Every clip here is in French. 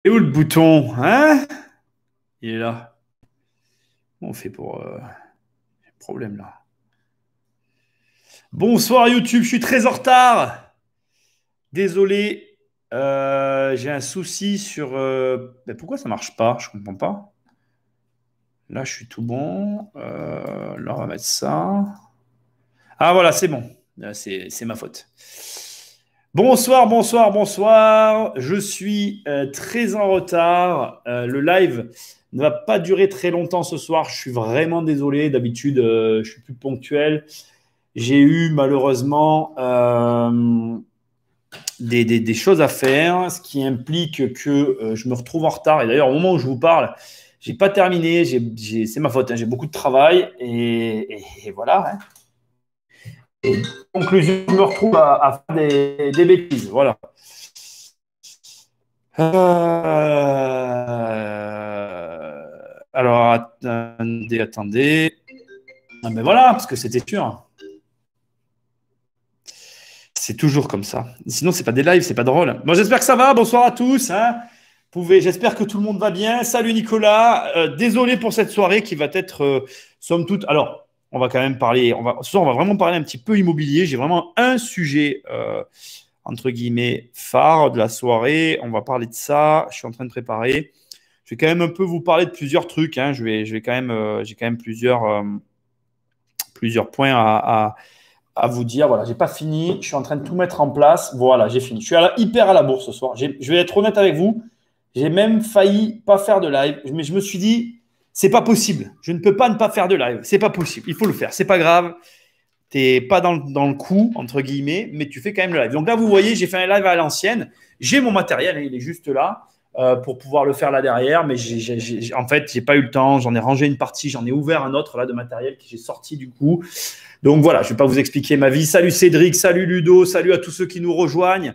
Et où le bouton, hein? Il est là. Comment on fait pour problème là? Bonsoir YouTube, je suis très en retard. Désolé, j'ai un souci sur. Mais pourquoi ça marche pas? Je comprends pas. Là, je suis tout bon. Là, on va mettre ça. Ah voilà, c'est bon. Là, c'est ma faute. Bonsoir, bonsoir, bonsoir. Je suis très en retard. Le live ne va pas durer très longtemps ce soir. Je suis vraiment désolé. D'habitude, je suis plus ponctuel. J'ai eu malheureusement des choses à faire, ce qui implique que je me retrouve en retard. Et d'ailleurs, au moment où je vous parle, j'ai pas terminé. C'est ma faute, hein. J'ai beaucoup de travail et voilà, hein. Et conclusion, je me retrouve à faire des bêtises. Voilà. Alors, attendez, attendez. Ah ben voilà, parce que c'était sûr. C'est toujours comme ça. Sinon, c'est pas des lives, c'est pas drôle. Bon, j'espère que ça va. Bonsoir à tous, hein. J'espère que tout le monde va bien. Salut Nicolas. Désolé pour cette soirée qui va être, somme toute. Alors, on va quand même parler. Ce soir, on va vraiment parler un petit peu immobilier. J'ai vraiment un sujet, entre guillemets, phare de la soirée. On va parler de ça. Je suis en train de préparer. Je vais quand même un peu vous parler de plusieurs trucs, hein. Je vais quand même, j'ai quand même plusieurs points à vous dire. Voilà, j'ai pas fini. Je suis en train de tout mettre en place. Voilà, j'ai fini. Je suis hyper à la bourse ce soir. Je vais être honnête avec vous. J'ai même failli pas faire de live, mais je me suis dit, c'est pas possible. Je ne peux pas ne pas faire de live. C'est pas possible. Il faut le faire. C'est pas grave. T'es pas dans le coup, entre guillemets, mais tu fais quand même le live. Donc là, vous voyez, j'ai fait un live à l'ancienne. J'ai mon matériel, hein, il est juste là pour pouvoir le faire là derrière, mais en fait, j'ai pas eu le temps. J'en ai rangé une partie, j'en ai ouvert un autre là de matériel que j'ai sorti du coup. Donc voilà, je ne vais pas vous expliquer ma vie. Salut Cédric, salut Ludo, salut à tous ceux qui nous rejoignent.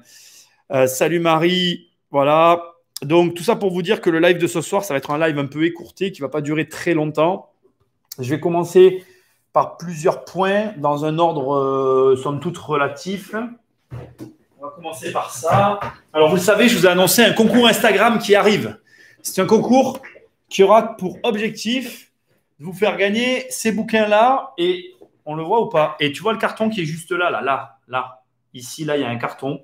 Salut Marie, voilà. Donc tout ça pour vous dire que le live de ce soir, ça va être un live un peu écourté qui ne va pas durer très longtemps. Je vais commencer par plusieurs points dans un ordre somme toute relatif. On va commencer par ça. Alors vous le savez, je vous ai annoncé un concours Instagram qui arrive. C'est un concours qui aura pour objectif de vous faire gagner ces bouquins-là. Et on le voit ou pas? Et tu vois le carton qui est juste là, là. Ici, là, il y a un carton.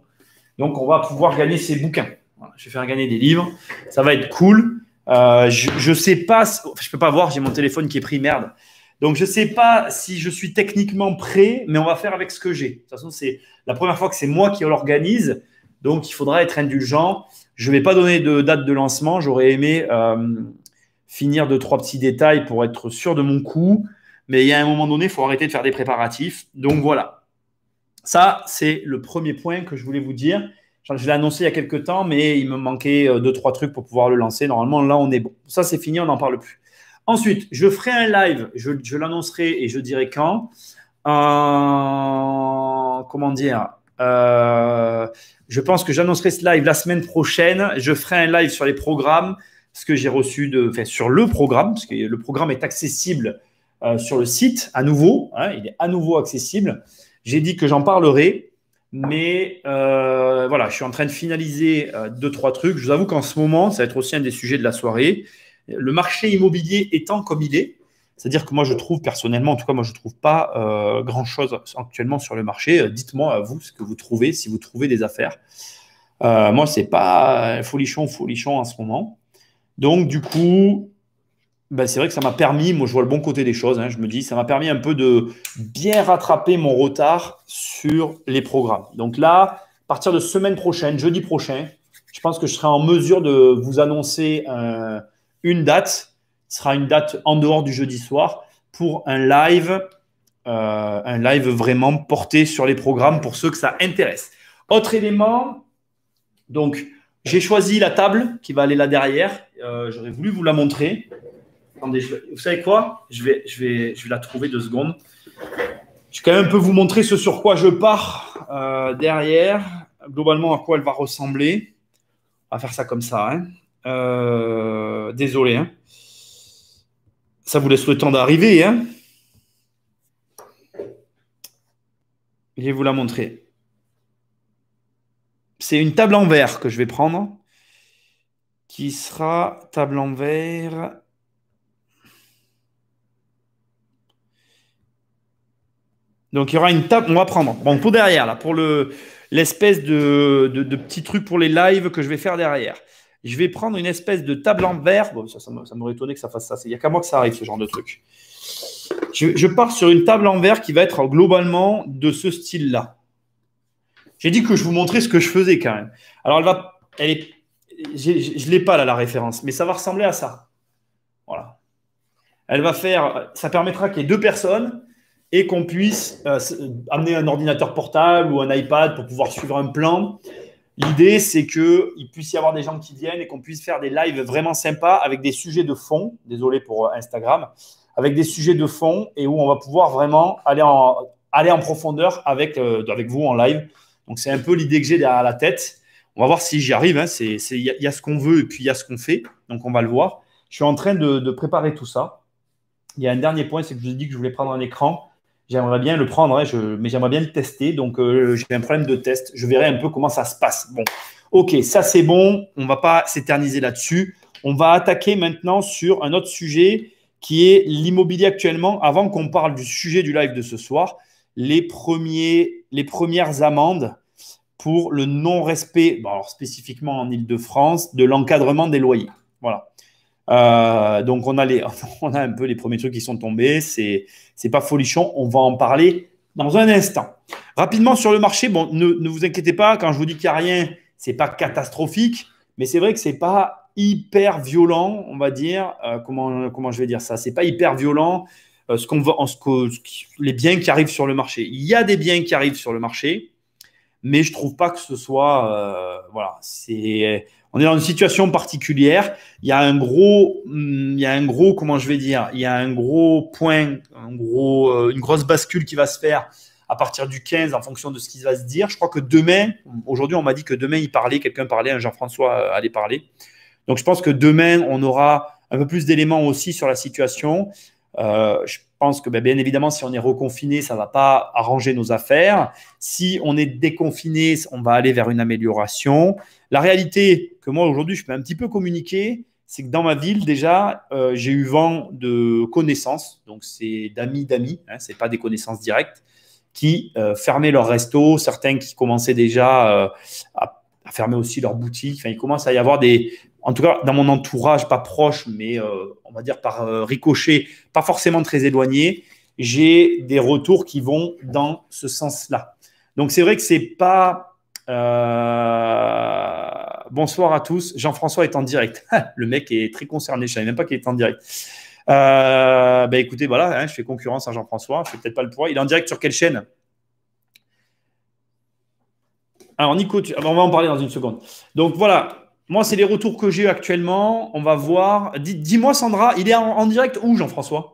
Donc, on va pouvoir gagner ces bouquins. Voilà, je vais faire gagner des livres. Ça va être cool. Je ne sais pas. Je ne peux pas voir, j'ai mon téléphone qui est pris, merde. Donc, je ne sais pas si je suis techniquement prêt, mais on va faire avec ce que j'ai. De toute façon, c'est la première fois que c'est moi qui l'organise. Donc, il faudra être indulgent. Je ne vais pas donner de date de lancement. J'aurais aimé finir deux, trois petits détails pour être sûr de mon coup. Mais il y a un moment donné, il faut arrêter de faire des préparatifs. Donc, voilà. Ça, c'est le premier point que je voulais vous dire. Je l'ai annoncé il y a quelques temps, mais il me manquait deux, trois trucs pour pouvoir le lancer. Normalement, là, on est bon. Ça, c'est fini, on n'en parle plus. Ensuite, je ferai un live. Je l'annoncerai et je dirai quand. Comment dire Je pense que j'annoncerai ce live la semaine prochaine. Je ferai un live sur les programmes, ce que j'ai reçu sur le programme, parce que le programme est accessible sur le site à nouveau. Hein, il est à nouveau accessible. J'ai dit que j'en parlerai, mais voilà, je suis en train de finaliser deux, trois trucs. Je vous avoue qu'en ce moment, ça va être aussi un des sujets de la soirée. Le marché immobilier étant comme il est, c'est-à-dire que moi, je trouve personnellement, en tout cas, moi, je ne trouve pas grand-chose actuellement sur le marché. Dites-moi à vous ce que vous trouvez, si vous trouvez des affaires. Moi, c'est pas folichon en ce moment. Donc, du coup, ben, c'est vrai que ça m'a permis, moi je vois le bon côté des choses, hein, je me dis, ça m'a permis un peu de bien rattraper mon retard sur les programmes. Donc là, à partir de semaine prochaine, jeudi prochain, je pense que je serai en mesure de vous annoncer une date. Ce sera une date en dehors du jeudi soir pour un live vraiment porté sur les programmes pour ceux que ça intéresse. Autre élément, donc j'ai choisi la table qui va aller là derrière. J'aurais voulu vous la montrer. Attendez, vous savez quoi? Je vais la trouver 2 secondes. Je vais quand même un peu vous montrer ce sur quoi je pars derrière. Globalement, à quoi elle va ressembler. On va faire ça comme ça, hein. Désolé, hein. Ça vous laisse le temps d'arriver, hein. Je vais vous la montrer. C'est une table en verre que je vais prendre. qui sera table en verre. Donc, il y aura une table. On va prendre. Bon, pour derrière, là, pour l'espèce de petit truc pour les lives que je vais faire derrière. Je vais prendre une espèce de table en verre. Bon, ça m'aurait étonné que ça fasse ça. Il n'y a qu'à moi que ça arrive, ce genre de truc. Je pars sur une table en verre qui va être globalement de ce style-là. J'ai dit que je vous montrais ce que je faisais quand même. Alors, je ne l'ai pas là, la référence, mais ça va ressembler à ça. Voilà. Elle va faire, ça permettra qu'il y ait deux personnes et qu'on puisse amener un ordinateur portable ou un iPad pour pouvoir suivre un plan. L'idée, c'est qu'il puisse y avoir des gens qui viennent et qu'on puisse faire des lives vraiment sympas avec des sujets de fond. Désolé pour Instagram. Avec des sujets de fond et où on va pouvoir vraiment aller en profondeur avec vous en live. Donc, c'est un peu l'idée que j'ai derrière la tête. On va voir si j'y arrive. Hein. Il y a ce qu'on veut et puis il y a ce qu'on fait. Donc, on va le voir. Je suis en train de préparer tout ça. Il y a un dernier point, c'est que je vous ai dit que je voulais prendre un écran. J'aimerais bien le prendre, hein, mais j'aimerais bien le tester. Donc, j'ai un problème de test. Je verrai un peu comment ça se passe. Bon, ok, ça c'est bon. On ne va pas s'éterniser là-dessus. On va attaquer maintenant sur un autre sujet qui est l'immobilier actuellement. Avant qu'on parle du sujet du live de ce soir, les premières amendes pour le non-respect, bon, alors spécifiquement en Île-de-France, de l'encadrement des loyers. Voilà. Donc, on a un peu les premiers trucs qui sont tombés. C'est pas folichon. On va en parler dans un instant. Rapidement sur le marché, bon, ne vous inquiétez pas. Quand je vous dis qu'il n'y a rien, c'est pas catastrophique. Mais c'est vrai que c'est pas hyper violent, on va dire. Comment je vais dire ça? C'est pas hyper violent les biens qui arrivent sur le marché. Il y a des biens qui arrivent sur le marché, mais je trouve pas que ce soit voilà. On est dans une situation particulière. Il y a un gros, comment je vais dire, il y a un gros point, une grosse bascule qui va se faire à partir du 15 en fonction de ce qui va se dire. Je crois que demain, aujourd'hui, on m'a dit que demain, quelqu'un parlait, un Jean-François allait parler. Donc, je pense que demain, on aura un peu plus d'éléments aussi sur la situation. Je pense que bien évidemment, si on est reconfiné, ça ne va pas arranger nos affaires. Si on est déconfiné, on va aller vers une amélioration. La réalité que moi, aujourd'hui, je peux un petit peu communiquer, c'est que dans ma ville, déjà, j'ai eu vent de connaissances, donc c'est d'amis, hein, ce n'est pas des connaissances directes, qui fermaient leur resto, certains qui commençaient déjà à fermer aussi leur boutique. Enfin, il commence à y avoir en tout cas, dans mon entourage, pas proche, mais on va dire par ricochet, pas forcément très éloigné, j'ai des retours qui vont dans ce sens-là. Donc, c'est vrai que c'est pas… Bonsoir à tous. Jean-François est en direct. Le mec est très concerné. Je ne savais même pas qu'il était en direct. Écoutez, voilà, hein, je fais concurrence à Jean-François. Je ne fais peut-être pas le poids. Il est en direct sur quelle chaîne? Alors, Nico, on va en parler dans une seconde. Donc, voilà. Moi, c'est les retours que j'ai actuellement. On va voir. Dis-moi, Sandra, il est en direct où, Jean-François?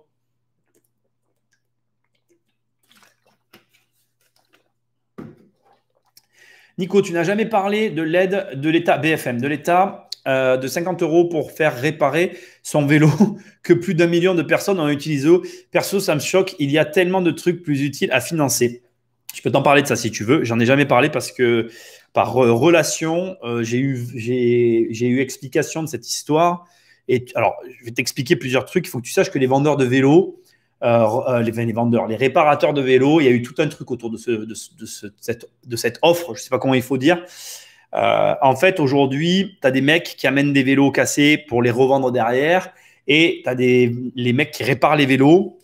Nico, tu n'as jamais parlé de l'aide de l'État, BFM, de l'État de 50 € pour faire réparer son vélo que plus d'1 million de personnes ont utilisé. Perso, ça me choque. Il y a tellement de trucs plus utiles à financer. Je peux t'en parler de ça si tu veux. J'en ai jamais parlé parce que par relation, j'ai eu explication de cette histoire. Et alors, je vais t'expliquer plusieurs trucs. Il faut que tu saches que les vendeurs de vélos, les réparateurs de vélos, il y a eu tout un truc autour de cette offre. Je ne sais pas comment il faut dire. En fait, aujourd'hui, tu as des mecs qui amènent des vélos cassés pour les revendre derrière. Et tu as les mecs qui réparent les vélos.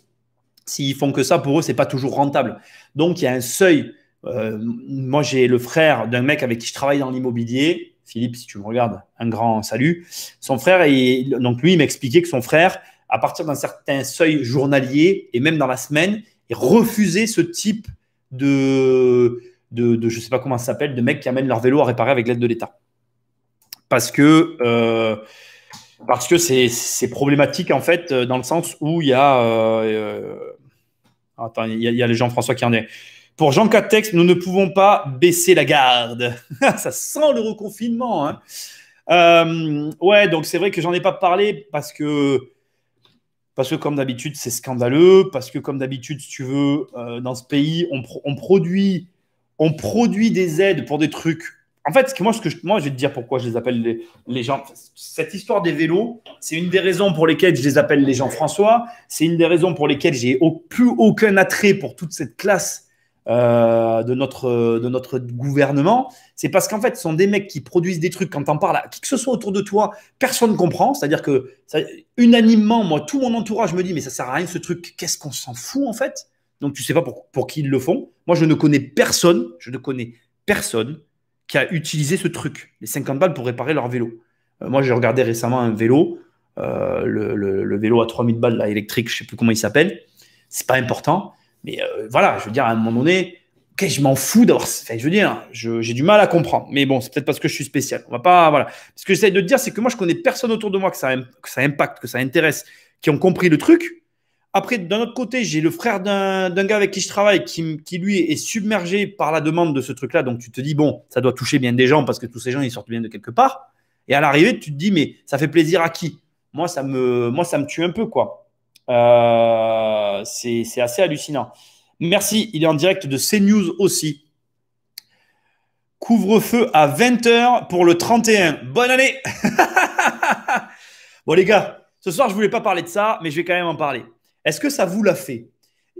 S'ils font que ça, pour eux, ce n'est pas toujours rentable. Donc, il y a un seuil. Moi, j'ai le frère d'un mec avec qui je travaille dans l'immobilier. Philippe, si tu me regardes, un grand salut. Son frère, donc lui, il m'expliquait que son frère, à partir d'un certain seuil journalier et même dans la semaine, il refusait ce type de je ne sais pas comment ça s'appelle, de mecs qui amènent leur vélo à réparer avec l'aide de l'État. Parce que c'est problématique, en fait, dans le sens où il y a… attends, il y a les Jean-François qui en est. Pour Jean Catex, nous ne pouvons pas baisser la garde. Ça sent le reconfinement. Hein. Ouais, donc c'est vrai que j'en ai pas parlé parce que comme d'habitude, c'est scandaleux. Parce que comme d'habitude, si tu veux, dans ce pays, on produit des aides pour des trucs En fait, moi, je vais te dire pourquoi je les appelle les gens. Cette histoire des vélos, c'est une des raisons pour lesquelles je les appelle les gens François. C'est une des raisons pour lesquelles j'ai plus aucun attrait pour toute cette classe de notre gouvernement. C'est parce qu'en fait, ce sont des mecs qui produisent des trucs, quand t'en parles à qui que ce soit autour de toi, personne ne comprend. C'est-à-dire que unanimement, moi, tout mon entourage me dit, mais ça sert à rien ce truc, qu'est-ce qu'on s'en fout en fait? Donc, tu sais pas pour qui ils le font. Moi, je ne connais personne qui a utilisé ce truc, les 50 balles pour réparer leur vélo. Moi, j'ai regardé récemment un vélo, le vélo à 3000 balles, là, électrique, je ne sais plus comment il s'appelle. C'est pas important. Mais voilà, je veux dire, à un moment donné, okay, je m'en fous d'avoir. Enfin, je veux dire, j'ai du mal à comprendre. Mais bon, c'est peut-être parce que je suis spécial. On va pas. Voilà. Ce que j'essaie de te dire, c'est que moi, je connais personne autour de moi que ça impacte, que ça intéresse, qui ont compris le truc. Après, d'un autre côté, j'ai le frère d'un gars avec qui je travaille qui, lui, est submergé par la demande de ce truc-là. Donc, tu te dis, bon, ça doit toucher bien des gens parce que tous ces gens, ils sortent bien de quelque part. Et à l'arrivée, tu te dis, mais ça fait plaisir à qui? Moi, ça me tue un peu, quoi. C'est assez hallucinant. Merci, il est en direct de CNews aussi. Couvre-feu à 20h pour le 31. Bonne année. Bon, les gars, ce soir, je ne voulais pas parler de ça, mais je vais quand même en parler. Est-ce que ça vous l'a fait?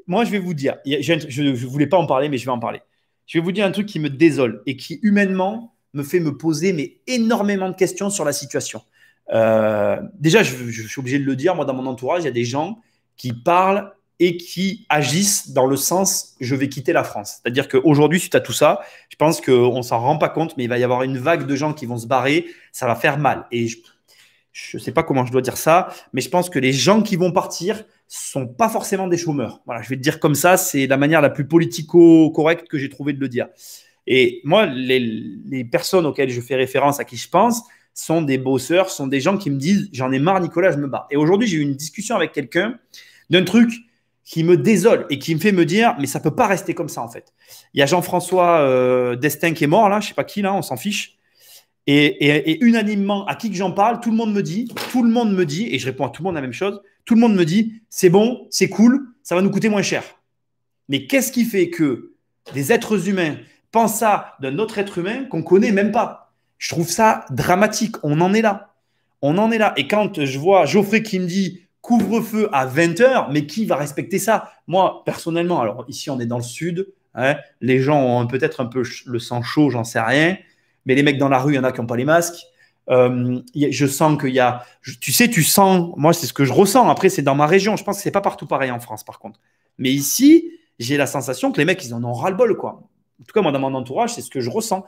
Moi, je vais vous dire, je ne voulais pas en parler, mais je vais en parler. Je vais vous dire un truc qui me désole et qui, humainement, me fait me poser mais, énormément de questions sur la situation. Déjà, je suis obligé de le dire, moi, dans mon entourage, il y a des gens qui parlent et qui agissent dans le sens « je vais quitter la France ». C'est-à-dire qu'aujourd'hui, suite à tout ça, je pense qu'on ne s'en rend pas compte, mais il va y avoir une vague de gens qui vont se barrer, ça va faire mal. Et je ne sais pas comment je dois dire ça, mais je pense que les gens qui vont partir ne sont pas forcément des chômeurs. Voilà, je vais te dire comme ça, c'est la manière la plus politico-correcte que j'ai trouvé de le dire. Et moi, les personnes auxquelles je fais référence, à qui je pense, sont des bosseurs, sont des gens qui me disent « j'en ai marre, Nicolas, je me barre ». Et aujourd'hui, j'ai eu une discussion avec quelqu'un d'un truc qui me désole et qui me fait me dire « mais ça ne peut pas rester comme ça, en fait ». Il y a Jean-François Destin qui est mort, là, je ne sais pas qui, là, on s'en fiche. Et unanimement, à qui que j'en parle, tout le monde me dit, et je réponds à tout le monde la même chose, tout le monde me dit, c'est bon, c'est cool, ça va nous coûter moins cher. Mais qu'est-ce qui fait que des êtres humains pensent ça d'un autre être humain qu'on ne connaît même pas? Je trouve ça dramatique, on en est là. On en est là. Et quand je vois Geoffrey qui me dit couvre-feu à 20h, mais qui va respecter ça? Moi, personnellement, alors ici on est dans le sud, hein, les gens ont peut-être un peu le sang chaud, j'en sais rien. Mais les mecs dans la rue, il y en a qui n'ont pas les masques. Je sens qu'il y a… Tu sais, tu sens… Moi, c'est ce que je ressens. Après, c'est dans ma région. Je pense que ce n'est pas partout pareil en France, par contre. Mais ici, j'ai la sensation que les mecs, ils en ont ras-le-bol, quoi. En tout cas, moi, dans mon entourage, c'est ce que je ressens.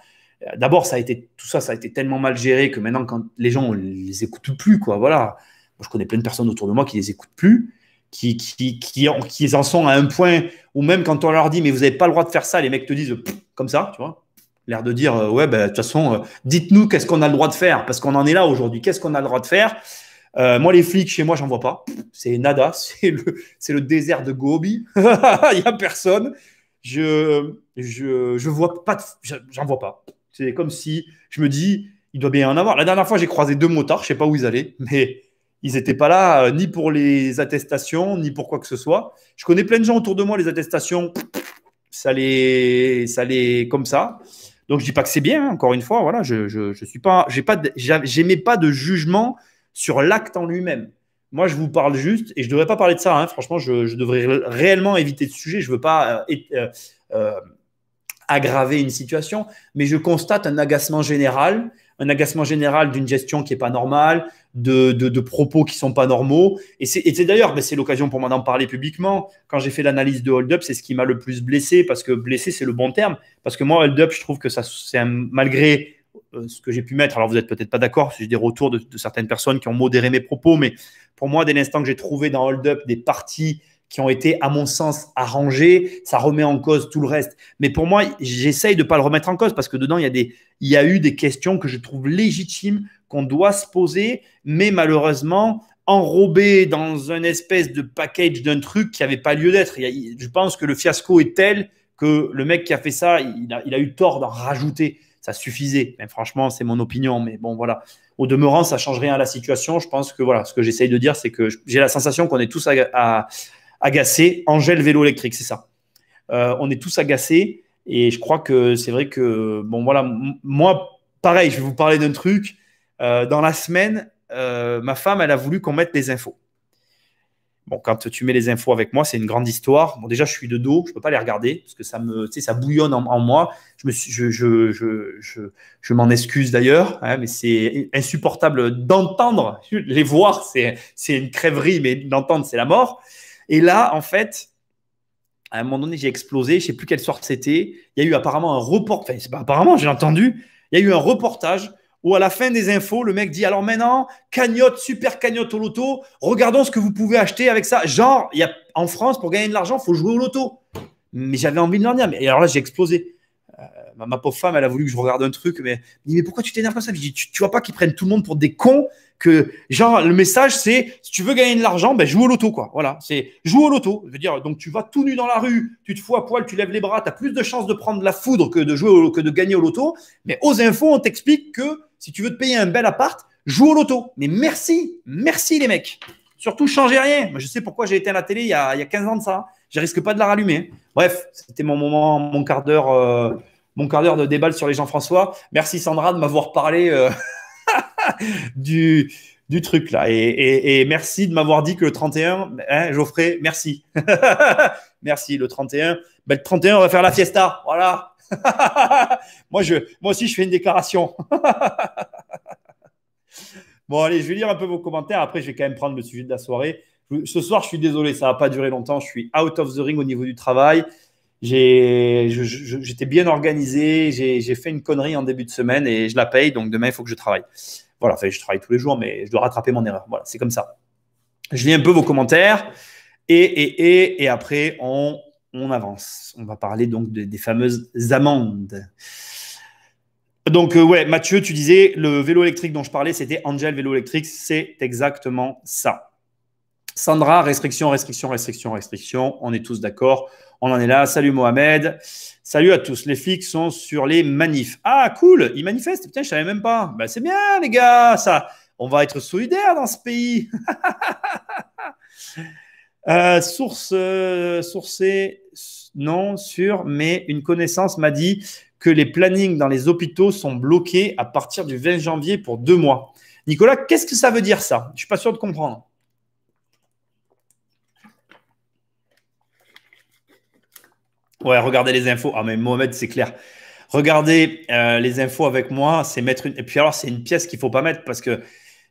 D'abord, tout ça a été tellement mal géré que maintenant, quand les gens ne les écoutent plus, quoi. Voilà. Moi, je connais plein de personnes autour de moi qui ne les écoutent plus, qui en sont à un point où même quand on leur dit « mais vous n'avez pas le droit de faire ça », les mecs te disent « comme ça », tu vois. L'air de dire, ouais, ben, de toute façon, dites-nous qu'est-ce qu'on a le droit de faire, parce qu'on en est là aujourd'hui. Qu'est-ce qu'on a le droit de faire? Moi, les flics, chez moi, j'en vois pas. C'est nada, c'est le désert de Gobi. Il n'y a personne. Je vois pas, j'en vois pas. C'est comme si je me dis, il doit bien y en avoir. La dernière fois, j'ai croisé 2 motards, je sais pas où ils allaient, mais ils n'étaient pas là ni pour les attestations, ni pour quoi que ce soit. Je connais plein de gens autour de moi, les attestations, ça les comme ça. Donc, je ne dis pas que c'est bien, hein, encore une fois, voilà, je suis pas, j'émets pas de jugement sur l'acte en lui-même. Moi, je vous parle juste, et je ne devrais pas parler de ça, hein, franchement, je devrais réellement éviter ce sujet, je ne veux pas aggraver une situation, mais je constate un agacement général d'une gestion qui n'est pas normale, de propos qui ne sont pas normaux. Et c'est d'ailleurs, c'est l'occasion pour moi d'en parler publiquement. Quand j'ai fait l'analyse de Hold Up, c'est ce qui m'a le plus blessé, parce que blessé, c'est le bon terme. Parce que moi, Hold Up, je trouve que ça, malgré ce que j'ai pu mettre, alors vous n'êtes peut-être pas d'accord, j'ai des retours de certaines personnes qui ont modéré mes propos, mais pour moi, dès l'instant que j'ai trouvé dans Hold Up des parties qui ont été, à mon sens, arrangées, ça remet en cause tout le reste. Mais pour moi, j'essaye de ne pas le remettre en cause, parce que dedans, il y a eu des questions que je trouve légitimes, qu'on doit se poser, mais malheureusement, enrobées dans une espèce de package d'un truc qui n'avait pas lieu d'être. Je pense que le fiasco est tel que le mec qui a fait ça, il a eu tort d'en rajouter. Ça suffisait. Mais franchement, c'est mon opinion. Mais bon, voilà. Au demeurant, ça ne change rien à la situation. Je pense que voilà, ce que j'essaye de dire, c'est que j'ai la sensation qu'on est tous agacés. Angèle vélo électrique, c'est ça. On est tous agacés. Et je crois que c'est vrai que, bon, voilà, moi, pareil, je vais vous parler d'un truc. Dans la semaine, ma femme, elle a voulu qu'on mette des infos. Bon, quand tu mets les infos avec moi, c'est une grande histoire. Bon, déjà, je suis de dos, je ne peux pas les regarder parce que ça bouillonne en moi. Je m'en excuse d'ailleurs, hein, mais c'est insupportable d'entendre. Les voir, c'est une crèverie, mais d'entendre, c'est la mort. Et là, en fait, à un moment donné, j'ai explosé. Je ne sais plus quelle sorte c'était. Il y a eu apparemment un reportage. Enfin, c'est pas apparemment, j'ai entendu. Il y a eu un reportage où à la fin des infos, le mec dit alors maintenant, cagnotte, super cagnotte au loto, regardons ce que vous pouvez acheter avec ça. Genre, en France, pour gagner de l'argent, il faut jouer au loto. Mais j'avais envie de leur dire, mais alors là, j'ai explosé. Ma pauvre femme, elle a voulu que je regarde un truc, mais pourquoi tu t'énerves comme ça? Je dis, tu vois pas qu'ils prennent tout le monde pour des cons, que genre le message c'est si tu veux gagner de l'argent, ben joue au loto quoi. Voilà, c'est joue au loto. Je veux dire, donc tu vas tout nu dans la rue, tu te fous à poil, tu lèves les bras, tu as plus de chances de prendre la foudre que de gagner au loto. Mais aux infos, on t'explique que si tu veux te payer un bel appart, joue au loto. Mais merci les mecs. Surtout changez rien. Moi, je sais pourquoi j'ai éteint la télé il y a 15 ans de ça. Je risque pas de la rallumer. Bref, c'était mon moment, mon quart d'heure de débat sur les Jean-François. Merci Sandra de m'avoir parlé du truc là. Et merci de m'avoir dit que le 31, hein, Geoffrey, merci. Merci, le 31. Ben, le 31, on va faire la fiesta. Voilà. moi aussi, je fais une déclaration. Bon, allez, je vais lire un peu vos commentaires. Après, je vais quand même prendre le sujet de la soirée. Ce soir, je suis désolé, ça ne va pas durer longtemps. Je suis out of the ring au niveau du travail. J'étais bien organisé. J'ai fait une connerie en début de semaine et je la paye. Donc, demain, il faut que je travaille. Voilà, enfin, je travaille tous les jours, mais je dois rattraper mon erreur. Voilà, c'est comme ça. Je lis un peu vos commentaires et après, on avance. On va parler donc des fameuses amendes. Donc, ouais, Mathieu, tu disais le vélo électrique dont je parlais, c'était Angel Vélo électrique. C'est exactement ça. Sandra, restriction, restriction, restriction, restriction. On est tous d'accord. On en est là. Salut Mohamed. Salut à tous. Les flics sont sur les manifs. Ah, cool. Ils manifestent. Putain, je savais même pas. Ben, c'est bien, les gars. Ça, on va être solidaires dans ce pays. Sourcée, non, sûr, mais une connaissance m'a dit que les plannings dans les hôpitaux sont bloqués à partir du 20 janvier pour 2 mois. Nicolas, qu'est-ce que ça veut dire ça? Je ne suis pas sûr de comprendre. Ouais, regardez les infos. Ah, mais Mohamed, c'est clair. Regardez les infos avec moi, c'est mettre une. Et puis alors, c'est une pièce qu'il ne faut pas mettre parce que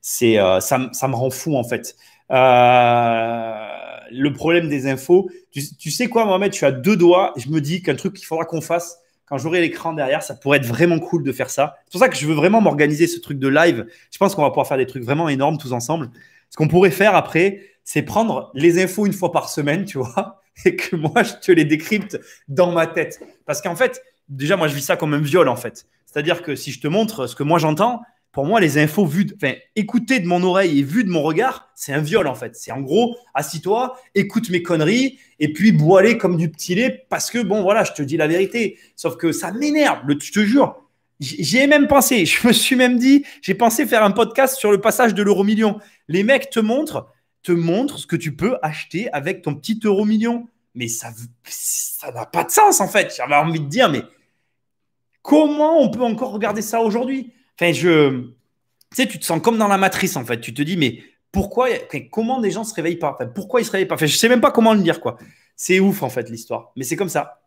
ça me rend fou en fait. Le problème des infos, tu sais quoi, Mohamed, je suis à 2 doigts. Je me dis qu'un truc qu'il faudra qu'on fasse quand j'aurai l'écran derrière, ça pourrait être vraiment cool de faire ça. C'est pour ça que je veux vraiment m'organiser ce truc de live. Je pense qu'on va pouvoir faire des trucs vraiment énormes tous ensemble. Ce qu'on pourrait faire après, c'est prendre les infos une fois par semaine, tu vois, et que moi, je te les décrypte dans ma tête. Parce qu'en fait, déjà, moi, je vis ça comme un viol, en fait. C'est-à-dire que si je te montre ce que moi j'entends, pour moi, les infos écoutées de mon oreille et vues de mon regard, c'est un viol en fait. C'est en gros, assis-toi, écoute mes conneries et puis bois-les comme du petit lait parce que bon, voilà, je te dis la vérité. Sauf que ça m'énerve, je te jure. J'y ai même pensé. Je me suis même dit, j'ai pensé faire un podcast sur le passage de l'euro-million. Les mecs te montrent ce que tu peux acheter avec ton petit euro-million. Mais ça n'a pas de sens en fait. J'avais envie de dire, mais comment on peut encore regarder ça aujourd'hui? Enfin, tu sais, tu te sens comme dans la matrice, en fait. Tu te dis, mais comment des gens se réveillent pas? Enfin, pourquoi ils se réveillent pas? Enfin, je sais même pas comment le dire, quoi. C'est ouf, en fait, l'histoire. Mais c'est comme ça.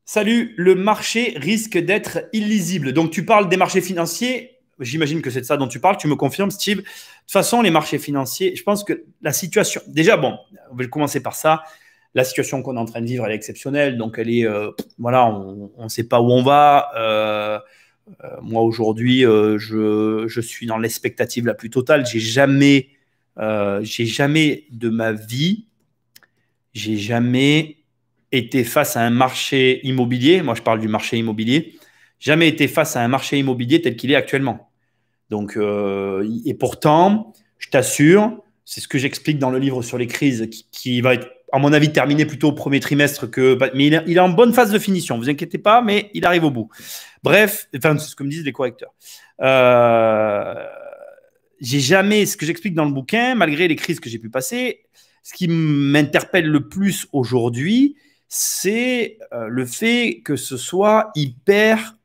Salut, le marché risque d'être illisible. Donc, tu parles des marchés financiers. J'imagine que c'est de ça dont tu parles. Tu me confirmes, Steve. De toute façon, les marchés financiers, je pense que la situation. Déjà, bon, on va commencer par ça. La situation qu'on est en train de vivre, elle est exceptionnelle. Donc, elle est. Voilà, on ne sait pas où on va. Moi, aujourd'hui, je suis dans l'expectative la plus totale. J'ai jamais de ma vie, j'ai jamais été face à un marché immobilier. Moi, je parle du marché immobilier. Jamais été face à un marché immobilier tel qu'il est actuellement. Donc, et pourtant, je t'assure, c'est ce que j'explique dans le livre sur les crises, qui va être, à mon avis, terminé plutôt au premier trimestre mais il est en bonne phase de finition. Vous inquiétez pas, mais il arrive au bout. Bref, enfin, c'est ce que me disent les correcteurs. J'ai jamais, ce que j'explique dans le bouquin, malgré les crises que j'ai pu passer, ce qui m'interpelle le plus aujourd'hui, c'est le fait que ce soit hyper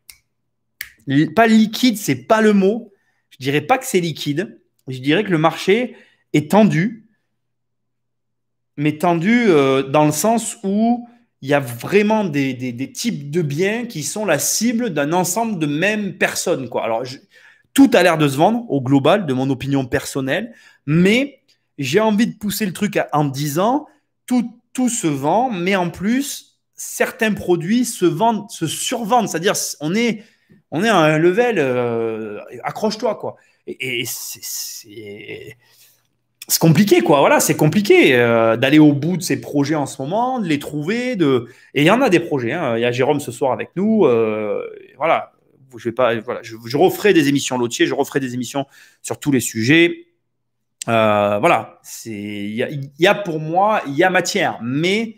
Pas liquide, c'est pas le mot. Je dirais pas que c'est liquide. Je dirais que le marché est tendu, mais tendu dans le sens où il y a vraiment des types de biens qui sont la cible d'un ensemble de mêmes personnes, quoi. Alors, tout a l'air de se vendre au global, de mon opinion personnelle, mais j'ai envie de pousser le truc en disant tout se vend, mais en plus, certains produits se vendent, se survendent. C'est-à-dire, on est à un level, accroche-toi, quoi. Et c'est compliqué, quoi. Voilà, c'est compliqué d'aller au bout de ces projets en ce moment, de les trouver. Et il y en a des projets, hein. Il y a Jérôme ce soir avec nous. Voilà. Je vais pas, voilà, je referai des émissions lotiers, je referai des émissions sur tous les sujets. Voilà. Il y a pour moi, il y a matière, mais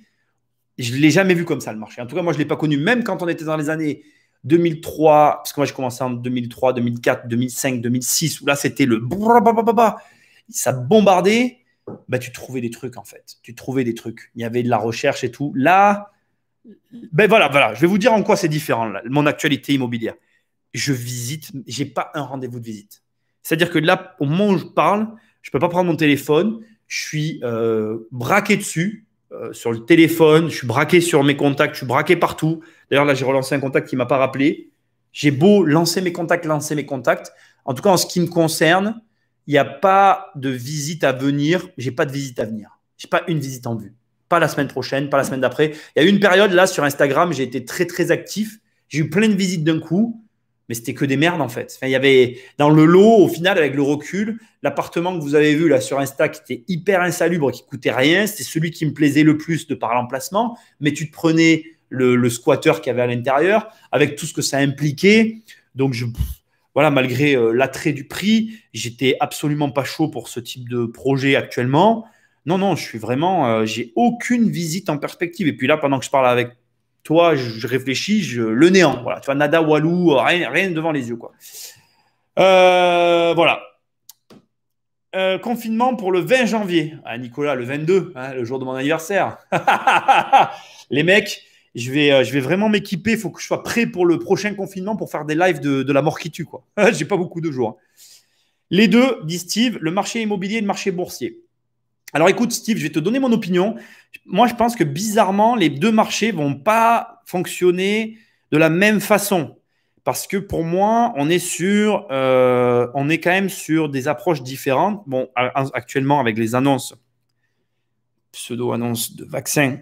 je ne l'ai jamais vu comme ça, le marché. En tout cas, moi, je ne l'ai pas connu. Même quand on était dans les années 2003, parce que moi, j'ai commencé en 2003, 2004, 2005, 2006, où là, c'était le ça bombardait, bah, tu trouvais des trucs en fait. Tu trouvais des trucs. Il y avait de la recherche et tout. Là, ben voilà. Je vais vous dire en quoi c'est différent, là, mon actualité immobilière. Je visite, j'ai pas un rendez-vous de visite. C'est-à-dire que là, au moment où je parle, je peux pas prendre mon téléphone. Je suis braqué dessus, sur le téléphone. Je suis braqué sur mes contacts. Je suis braqué partout. D'ailleurs, là, j'ai relancé un contact qui m'a pas rappelé. J'ai beau lancer mes contacts. En tout cas, en ce qui me concerne, il n'y a pas de visite à venir. Je n'ai pas de visite à venir. Je n'ai pas une visite en vue. Pas la semaine prochaine, pas la semaine d'après. Il y a eu une période là sur Instagram, j'ai été très, très actif. J'ai eu plein de visites d'un coup, mais c'était que des merdes en fait. Enfin, il y avait dans le lot, au final, avec le recul, l'appartement que vous avez vu là sur Insta qui était hyper insalubre, qui coûtait rien, c'était celui qui me plaisait le plus de par l'emplacement. Mais tu te prenais le squatter qu'il y avait à l'intérieur, avec tout ce que ça impliquait. Donc, voilà, malgré l'attrait du prix, j'étais absolument pas chaud pour ce type de projet actuellement. Non, je suis vraiment, j'ai aucune visite en perspective. Et puis là, pendant que je parle avec toi, je réfléchis, le néant. Voilà, tu vois, nada, walou, rien devant les yeux, quoi. Voilà. Confinement pour le 20 janvier. Ah, Nicolas, le 22, hein, le jour de mon anniversaire. Les mecs, je vais vraiment m'équiper. Il faut que je sois prêt pour le prochain confinement pour faire des lives de la mort qui tue, quoi. J'ai pas beaucoup de jours. Les deux, dit Steve, le marché immobilier et le marché boursier. Alors écoute, Steve, je vais te donner mon opinion. Moi, je pense que bizarrement, les deux marchés vont pas fonctionner de la même façon. Parce que pour moi, on est quand même sur des approches différentes. Bon, actuellement, avec les annonces, pseudo-annonces de vaccins,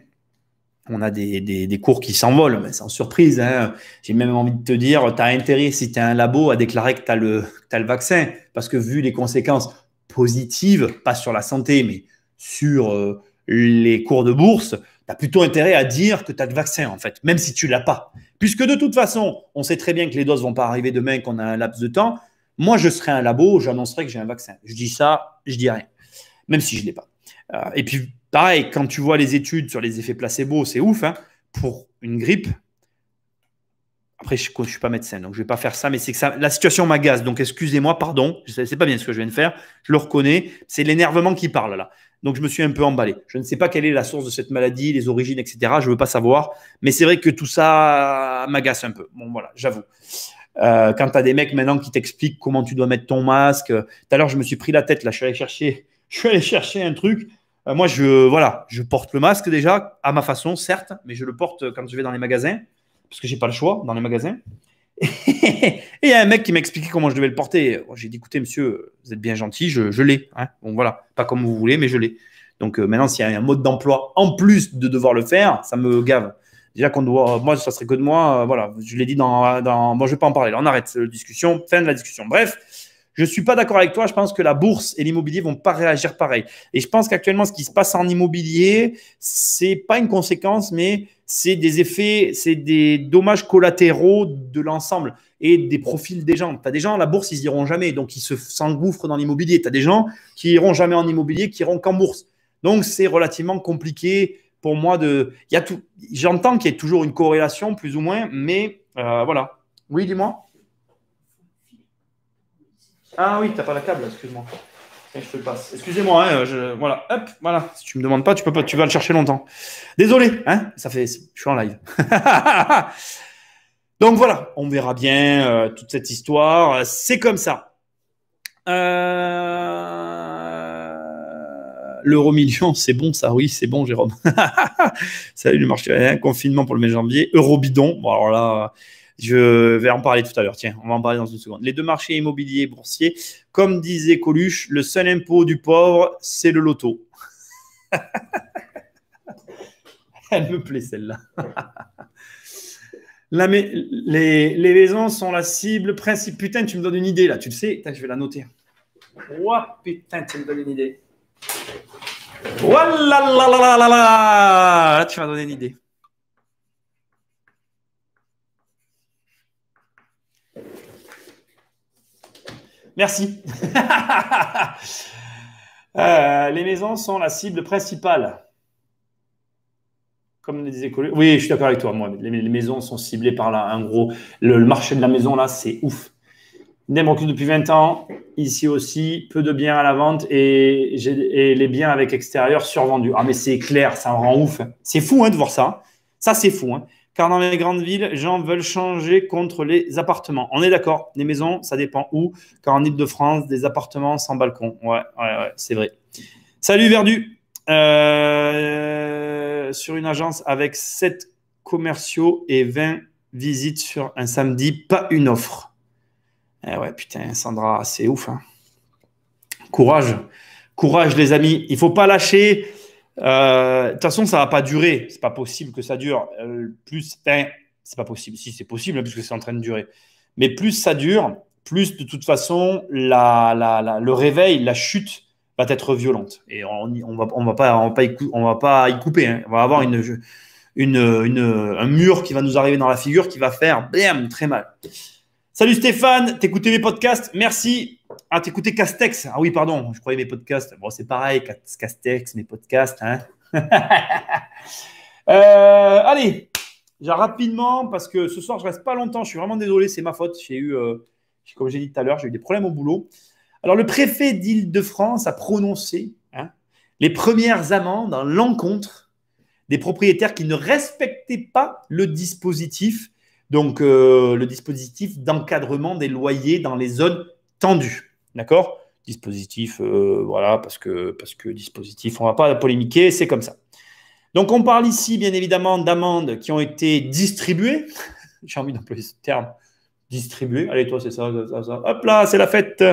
on a des cours qui s'envolent, mais sans surprise, hein. J'ai même envie de te dire, tu as intérêt, si tu as un labo, à déclarer que tu as le vaccin. Parce que vu les conséquences positives, pas sur la santé, mais sur les cours de bourse, tu as plutôt intérêt à dire que tu as le vaccin, en fait, même si tu ne l'as pas. Puisque de toute façon, on sait très bien que les doses ne vont pas arriver demain, qu'on a un laps de temps. Moi, je serai un labo, j'annoncerai que j'ai un vaccin. Je dis ça, je dis rien, même si je ne l'ai pas. Et puis, pareil, quand tu vois les études sur les effets placebo, c'est ouf, hein, pour une grippe. Après, je ne suis pas médecin, donc je ne vais pas faire ça, mais c'est que ça, la situation m'agace. Donc, excusez-moi, pardon, ce n'est pas bien ce que je viens de faire. Je le reconnais, c'est l'énervement qui parle là. Donc, je me suis un peu emballé. Je ne sais pas quelle est la source de cette maladie, les origines, etc. Je ne veux pas savoir. Mais c'est vrai que tout ça m'agace un peu. Bon, voilà, j'avoue. Quand tu as des mecs maintenant qui t'expliquent comment tu dois mettre ton masque. Tout à l'heure, je me suis pris la tête. Là, je suis allé chercher un truc. Moi, je porte le masque déjà, à ma façon, certes, mais je le porte quand je vais dans les magasins, parce que je n'ai pas le choix dans les magasins. Et il y a un mec qui m'a expliqué comment je devais le porter. J'ai dit, écoutez, monsieur, vous êtes bien gentil, je l'ai. Hein. Bon, voilà, pas comme vous voulez, mais je l'ai. Donc maintenant, s'il y a un mode d'emploi en plus de devoir le faire, ça me gave. Déjà qu'on doit, moi, ça serait que de moi. Voilà, je l'ai dit bon, je ne vais pas en parler. Là, on arrête la discussion, fin de la discussion. Bref, je ne suis pas d'accord avec toi. Je pense que la bourse et l'immobilier ne vont pas réagir pareil. Et je pense qu'actuellement, ce qui se passe en immobilier, ce n'est pas une conséquence, mais c'est des effets, c'est des dommages collatéraux de l'ensemble et des profils des gens. Tu as des gens, à la bourse, ils n'iront jamais, donc ils s'engouffrent dans l'immobilier. Tu as des gens qui n'iront jamais en immobilier, qui iront qu'en bourse. Donc, c'est relativement compliqué pour moi J'entends qu'il y a toujours une corrélation, plus ou moins, mais voilà. Oui, dis-moi. Ah oui, tu n'as pas la câble, excuse-moi. Je te le passe. Excusez-moi, hein, voilà, hop, voilà. Si tu me demandes pas, tu peux pas, tu vas le chercher longtemps. Désolé, hein, je suis en live. Donc voilà, on verra bien toute cette histoire. C'est comme ça. L'euro-million, c'est bon ça, oui, c'est bon, Jérôme. Salut le marché, hein, confinement pour le mai janvier. Euro-bidon, bon alors là, je vais en parler tout à l'heure. Tiens, on va en parler dans une seconde. Les deux marchés immobiliers et boursiers, comme disait Coluche, le seul impôt du pauvre, c'est le loto. Elle me plaît celle-là. Les maisons sont la cible principale. Putain, tu me donnes une idée là, tu le sais. Putain, je vais la noter. Oh putain, tu me donnes une idée. Oh là là là là là là. Là, tu m'as donné une idée. Merci. Les maisons sont la cible principale. Comme le disait Coluche. Oui, je suis d'accord avec toi. Moi, les maisons sont ciblées par là. En gros, le marché de la maison là, c'est ouf. Idem recule depuis 20 ans. Ici aussi, peu de biens à la vente et les biens avec extérieur survendus. Ah, mais c'est clair, ça me rend ouf. C'est fou hein, de voir ça. Ça, c'est fou. Hein. Car dans les grandes villes, les gens veulent changer contre les appartements. On est d'accord. Les maisons, ça dépend où. Car en Ile-de-France, des appartements sans balcon. Ouais, c'est vrai. Salut Verdu. Sur une agence avec 7 commerciaux et 20 visites sur un samedi, pas une offre. Eh ouais, putain, Sandra, c'est ouf. Hein. Courage. Courage, les amis. Il ne faut pas lâcher. De toute façon, ça ne va pas durer. C'est pas possible que ça dure. C'est pas possible. Si, c'est possible, puisque c'est en train de durer. Mais plus ça dure, plus de toute façon, le réveil, la chute va être violente. Et on va pas y couper. Hein. On va avoir un mur qui va nous arriver dans la figure qui va faire bam, très mal. Salut Stéphane, t'écoutais mes podcasts, merci. Ah, t'écoutais Castex. Ah oui, pardon, je croyais mes podcasts. Bon, c'est pareil, Castex, mes podcasts. Hein. Allez, rapidement, parce que ce soir, je reste pas longtemps. Je suis vraiment désolé, c'est ma faute. Comme j'ai dit tout à l'heure, j'ai eu des problèmes au boulot. Alors, le préfet d'Île-de-France a prononcé les premières amendes à l'encontre des propriétaires qui ne respectaient pas le dispositif. Donc, le dispositif d'encadrement des loyers dans les zones tendues. D'accord? Dispositif, voilà, parce que dispositif, on ne va pas polémiquer, c'est comme ça. Donc, on parle ici, bien évidemment, d'amendes qui ont été distribuées. J'ai envie d'employer ce terme. Distribuées. Allez, toi, c'est ça, ça, ça. Hop là, c'est la fête.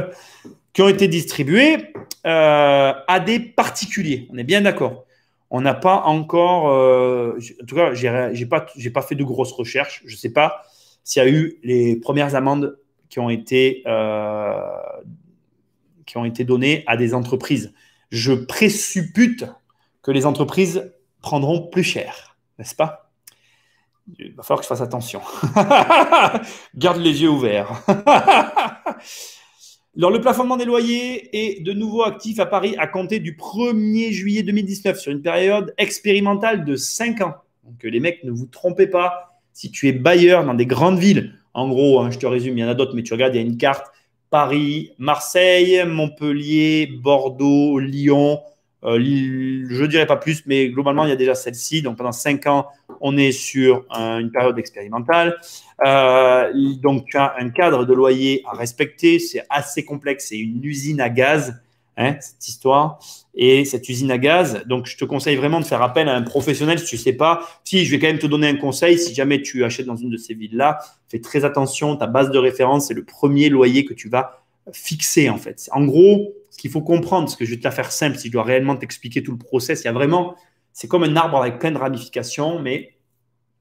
Qui ont été distribuées à des particuliers. On est bien d'accord. On n'a pas encore, en tout cas, j'ai pas fait de grosses recherches. Je ne sais pas s'il y a eu les premières amendes qui ont été données à des entreprises. Je présuppute que les entreprises prendront plus cher, n'est-ce pas? Il va falloir que je fasse attention. Garde les yeux ouverts. Alors, le plafonnement des loyers est de nouveau actif à Paris à compter du 1er juillet 2019 sur une période expérimentale de 5 ans. Donc, les mecs, ne vous trompez pas. Si tu es bailleur dans des grandes villes, en gros, hein, je te résume, il y en a d'autres, mais tu regardes, il y a une carte Paris, Marseille, Montpellier, Bordeaux, Lyon. Je ne dirais pas plus, mais globalement, il y a déjà celle-ci. Donc, pendant 5 ans, on est sur une période expérimentale. Donc, tu as un cadre de loyer à respecter. C'est assez complexe. C'est une usine à gaz, hein, cette histoire. Et cette usine à gaz, donc je te conseille vraiment de faire appel à un professionnel si tu ne sais pas. Si, je vais quand même te donner un conseil. Si jamais tu achètes dans une de ces villes-là, fais très attention. Ta base de référence, c'est le premier loyer que tu vas fixer, en fait. En gros, ce qu'il faut comprendre, parce que je vais te la faire simple, si je dois réellement t'expliquer tout le process, il y a vraiment, c'est comme un arbre avec plein de ramifications, mais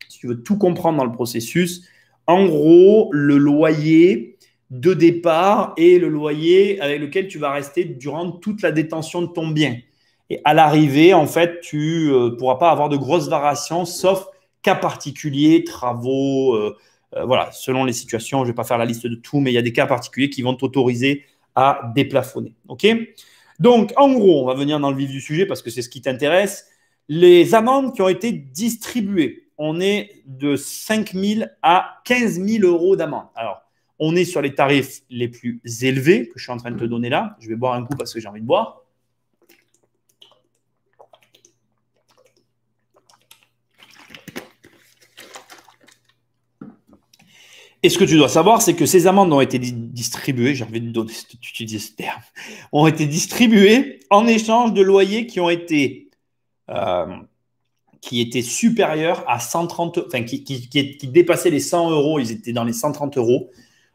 si tu veux tout comprendre dans le processus, en gros, le loyer de départ est le loyer avec lequel tu vas rester durant toute la détention de ton bien. Et à l'arrivée, en fait, tu ne pourras pas avoir de grosses variations, sauf cas particuliers, travaux, voilà, selon les situations. Je ne vais pas faire la liste de tout, mais il y a des cas particuliers qui vont t'autoriser à déplafonner. OK? Donc, en gros, on va venir dans le vif du sujet parce que c'est ce qui t'intéresse. Les amendes qui ont été distribuées, on est de 5 000 à 15 000 euros d'amende. Alors, on est sur les tarifs les plus élevés que je suis en train de te donner là. Je vais boire un coup parce que j'ai envie de boire. Et ce que tu dois savoir, c'est que ces amendes ont été distribuées, j'ai envie d'utiliser ce terme, ont été distribuées en échange de loyers euh, qui étaient supérieurs à 130, enfin qui dépassaient les 100 euros, ils étaient dans les 130 euros.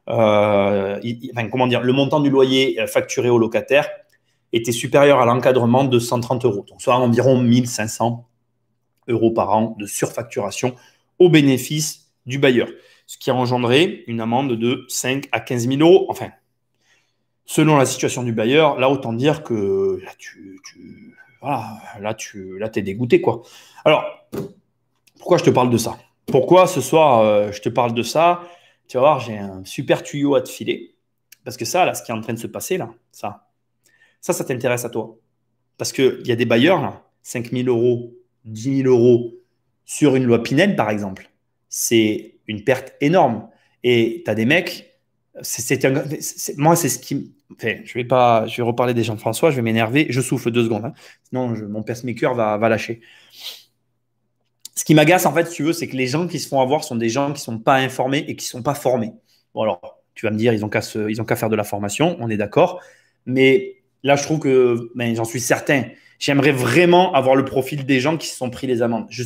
Enfin, comment dire, le montant du loyer facturé au locataire était supérieur à l'encadrement de 130 euros, donc soit environ 1500 euros par an de surfacturation au bénéfice du bailleur, ce qui a engendré une amende de 5 à 15 000 euros. Enfin, selon la situation du bailleur, là, autant dire que là, t'es dégoûté, quoi. Alors, pourquoi je te parle de ça? Pourquoi ce soir, je te parle de ça? Tu vas voir, j'ai un super tuyau à te filer. Parce que ça, là, ce qui est en train de se passer, là, ça t'intéresse à toi. Parce qu'il y a des bailleurs, là, 5 000 euros, 10 000 euros sur une loi Pinel, par exemple. C'est une perte énorme. Et tu as des mecs, moi, c'est ce qui. Enfin, je vais reparler des Jean-François, je vais m'énerver. Je souffle 2 secondes. Hein. Sinon, mon pacemaker va lâcher. Ce qui m'agace, en fait, si tu veux, c'est que les gens qui se font avoir sont des gens qui ne sont pas informés et qui ne sont pas formés. Bon, alors, tu vas me dire, ils ont qu'à faire de la formation, on est d'accord. Mais là, je trouve que, j'en suis certain, j'aimerais vraiment avoir le profil des gens qui se sont pris les amendes. Je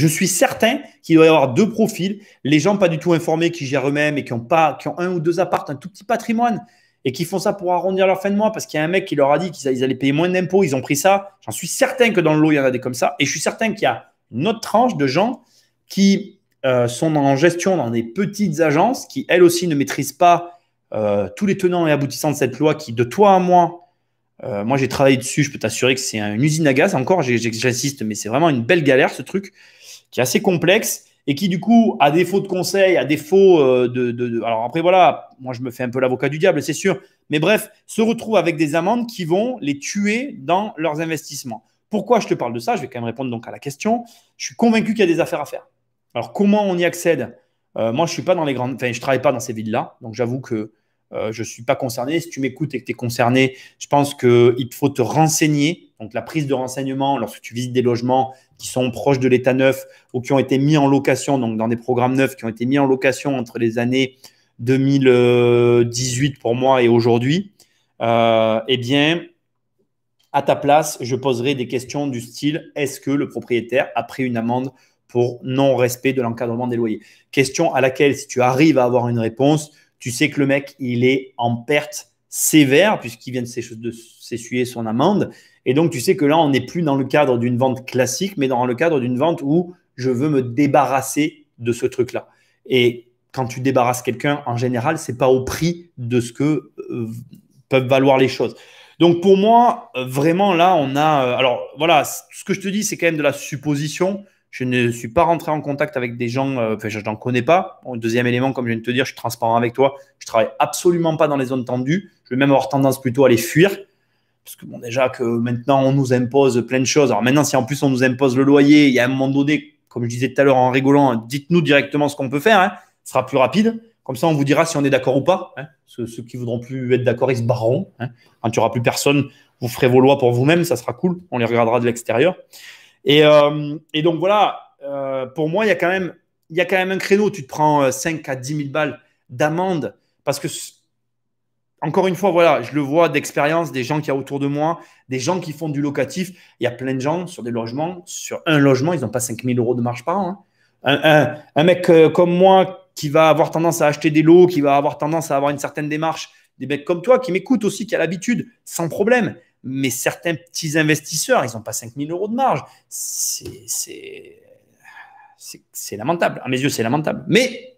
suis certain qu'il doit y avoir 2 profils. Les gens pas du tout informés qui gèrent eux-mêmes et qui ont 1 ou 2 apparts, un tout petit patrimoine et qui font ça pour arrondir leur fin de mois parce qu'il y a un mec qui leur a dit qu'ils allaient payer moins d'impôts, ils ont pris ça. J'en suis certain que dans le lot, il y en a des comme ça. Et je suis certain qu'il y a une autre tranche de gens qui sont en gestion dans des petites agences qui, elles aussi, ne maîtrisent pas tous les tenants et aboutissants de cette loi qui, de toi à moi, j'ai travaillé dessus, je peux t'assurer que c'est une usine à gaz. Encore, j'insiste, mais c'est vraiment une belle galère, ce truc, qui est assez complexe et qui, du coup, à défaut de conseils, à défaut Alors après, voilà, moi, je me fais un peu l'avocat du diable, c'est sûr. Mais bref, se retrouve avec des amendes qui vont les tuer dans leurs investissements. Pourquoi je te parle de ça? Je vais quand même répondre donc à la question. Je suis convaincu qu'il y a des affaires à faire. Alors, comment on y accède? Moi, je suis pas dans les grandes... Enfin, je travaille pas dans ces villes-là. Donc, j'avoue que je ne suis pas concerné. Si tu m'écoutes et que tu es concerné, je pense qu'il faut te renseigner. Donc, la prise de renseignement lorsque tu visites des logements qui sont proches de l'état neuf ou qui ont été mis en location, donc dans des programmes neufs qui ont été mis en location entre les années 2018 pour moi et aujourd'hui, eh bien, à ta place, je poserai des questions du style: est-ce que le propriétaire a pris une amende pour non-respect de l'encadrement des loyers? Question à laquelle, si tu arrives à avoir une réponse, tu sais que le mec, il est en perte sévère puisqu'il vient de s'essuyer son amende. Et donc, tu sais que là, on n'est plus dans le cadre d'une vente classique, mais dans le cadre d'une vente où je veux me débarrasser de ce truc-là. Et quand tu débarrasses quelqu'un, en général, ce n'est pas au prix de ce que peuvent valoir les choses. Donc, pour moi, vraiment, là, on a… alors, voilà, ce que je te dis, c'est quand même de la supposition. Je ne suis pas rentré en contact avec des gens, enfin, je n'en connais pas. Bon, deuxième élément, comme je viens de te dire, je suis transparent avec toi. Je ne travaille absolument pas dans les zones tendues. Je vais même avoir tendance plutôt à les fuir. Parce que, bon, déjà que maintenant, on nous impose plein de choses. Alors maintenant, si en plus on nous impose le loyer, il y a un moment donné, comme je disais tout à l'heure en rigolant, dites-nous directement ce qu'on peut faire. Hein. Ce sera plus rapide. Comme ça, on vous dira si on est d'accord ou pas. Hein. Ceux qui ne voudront plus être d'accord, ils se barreront. Hein. Quand il n'y aura plus personne, vous ferez vos lois pour vous-même. Ça sera cool. On les regardera de l'extérieur. Et donc voilà, pour moi, il y a quand même un créneau. Tu te prends 5 à 10 000 balles d'amende parce que, encore une fois, voilà, je le vois d'expérience, des gens qu'il y a autour de moi, des gens qui font du locatif. Il y a plein de gens sur des logements, sur un logement, ils n'ont pas 5 000 euros de marge par an. Hein. Un mec comme moi qui va avoir tendance à acheter des lots, qui va avoir tendance à avoir une certaine démarche, des mecs comme toi qui m'écoutent aussi, qui a l'habitude, sans problème. Mais certains petits investisseurs, ils n'ont pas 5 000 euros de marge. C'est lamentable. À mes yeux, c'est lamentable. Mais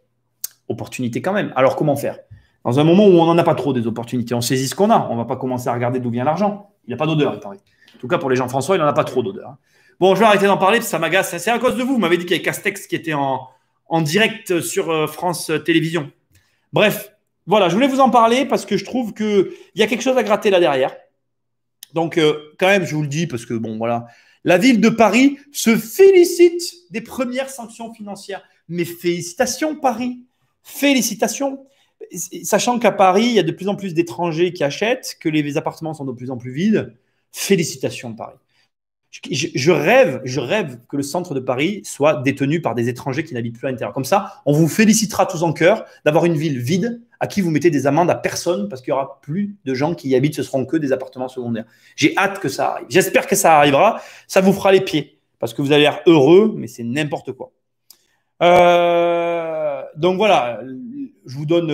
opportunité quand même. Alors, comment faire? Dans un moment où on n'en a pas trop des opportunités, on saisit ce qu'on a. On ne va pas commencer à regarder d'où vient l'argent. Il n'a pas d'odeur, il paraît. En tout cas, pour les Jean-François, il n'en a pas trop d'odeur. Bon, je vais arrêter d'en parler parce que ça m'agace. C'est à cause de vous. Vous m'avez dit qu'il y avait Castex qui était en direct sur France Télévisions. Bref, voilà, je voulais vous en parler parce que je trouve qu'il y a quelque chose à gratter là derrière. Donc, quand même, je vous le dis parce que, bon, voilà, la ville de Paris se félicite des premières sanctions financières. Mais félicitations, Paris. Félicitations. Sachant qu'à Paris, il y a de plus en plus d'étrangers qui achètent, que les appartements sont de plus en plus vides. Félicitations, Paris. Je rêve que le centre de Paris soit détenu par des étrangers qui n'habitent plus à l'intérieur. Comme ça, on vous félicitera tous en cœur d'avoir une ville vide à qui vous mettez des amendes à personne parce qu'il n'y aura plus de gens qui y habitent, ce seront que des appartements secondaires. J'ai hâte que ça arrive. J'espère que ça arrivera. Ça vous fera les pieds parce que vous avez l'air heureux, mais c'est n'importe quoi. Donc voilà, je vous donne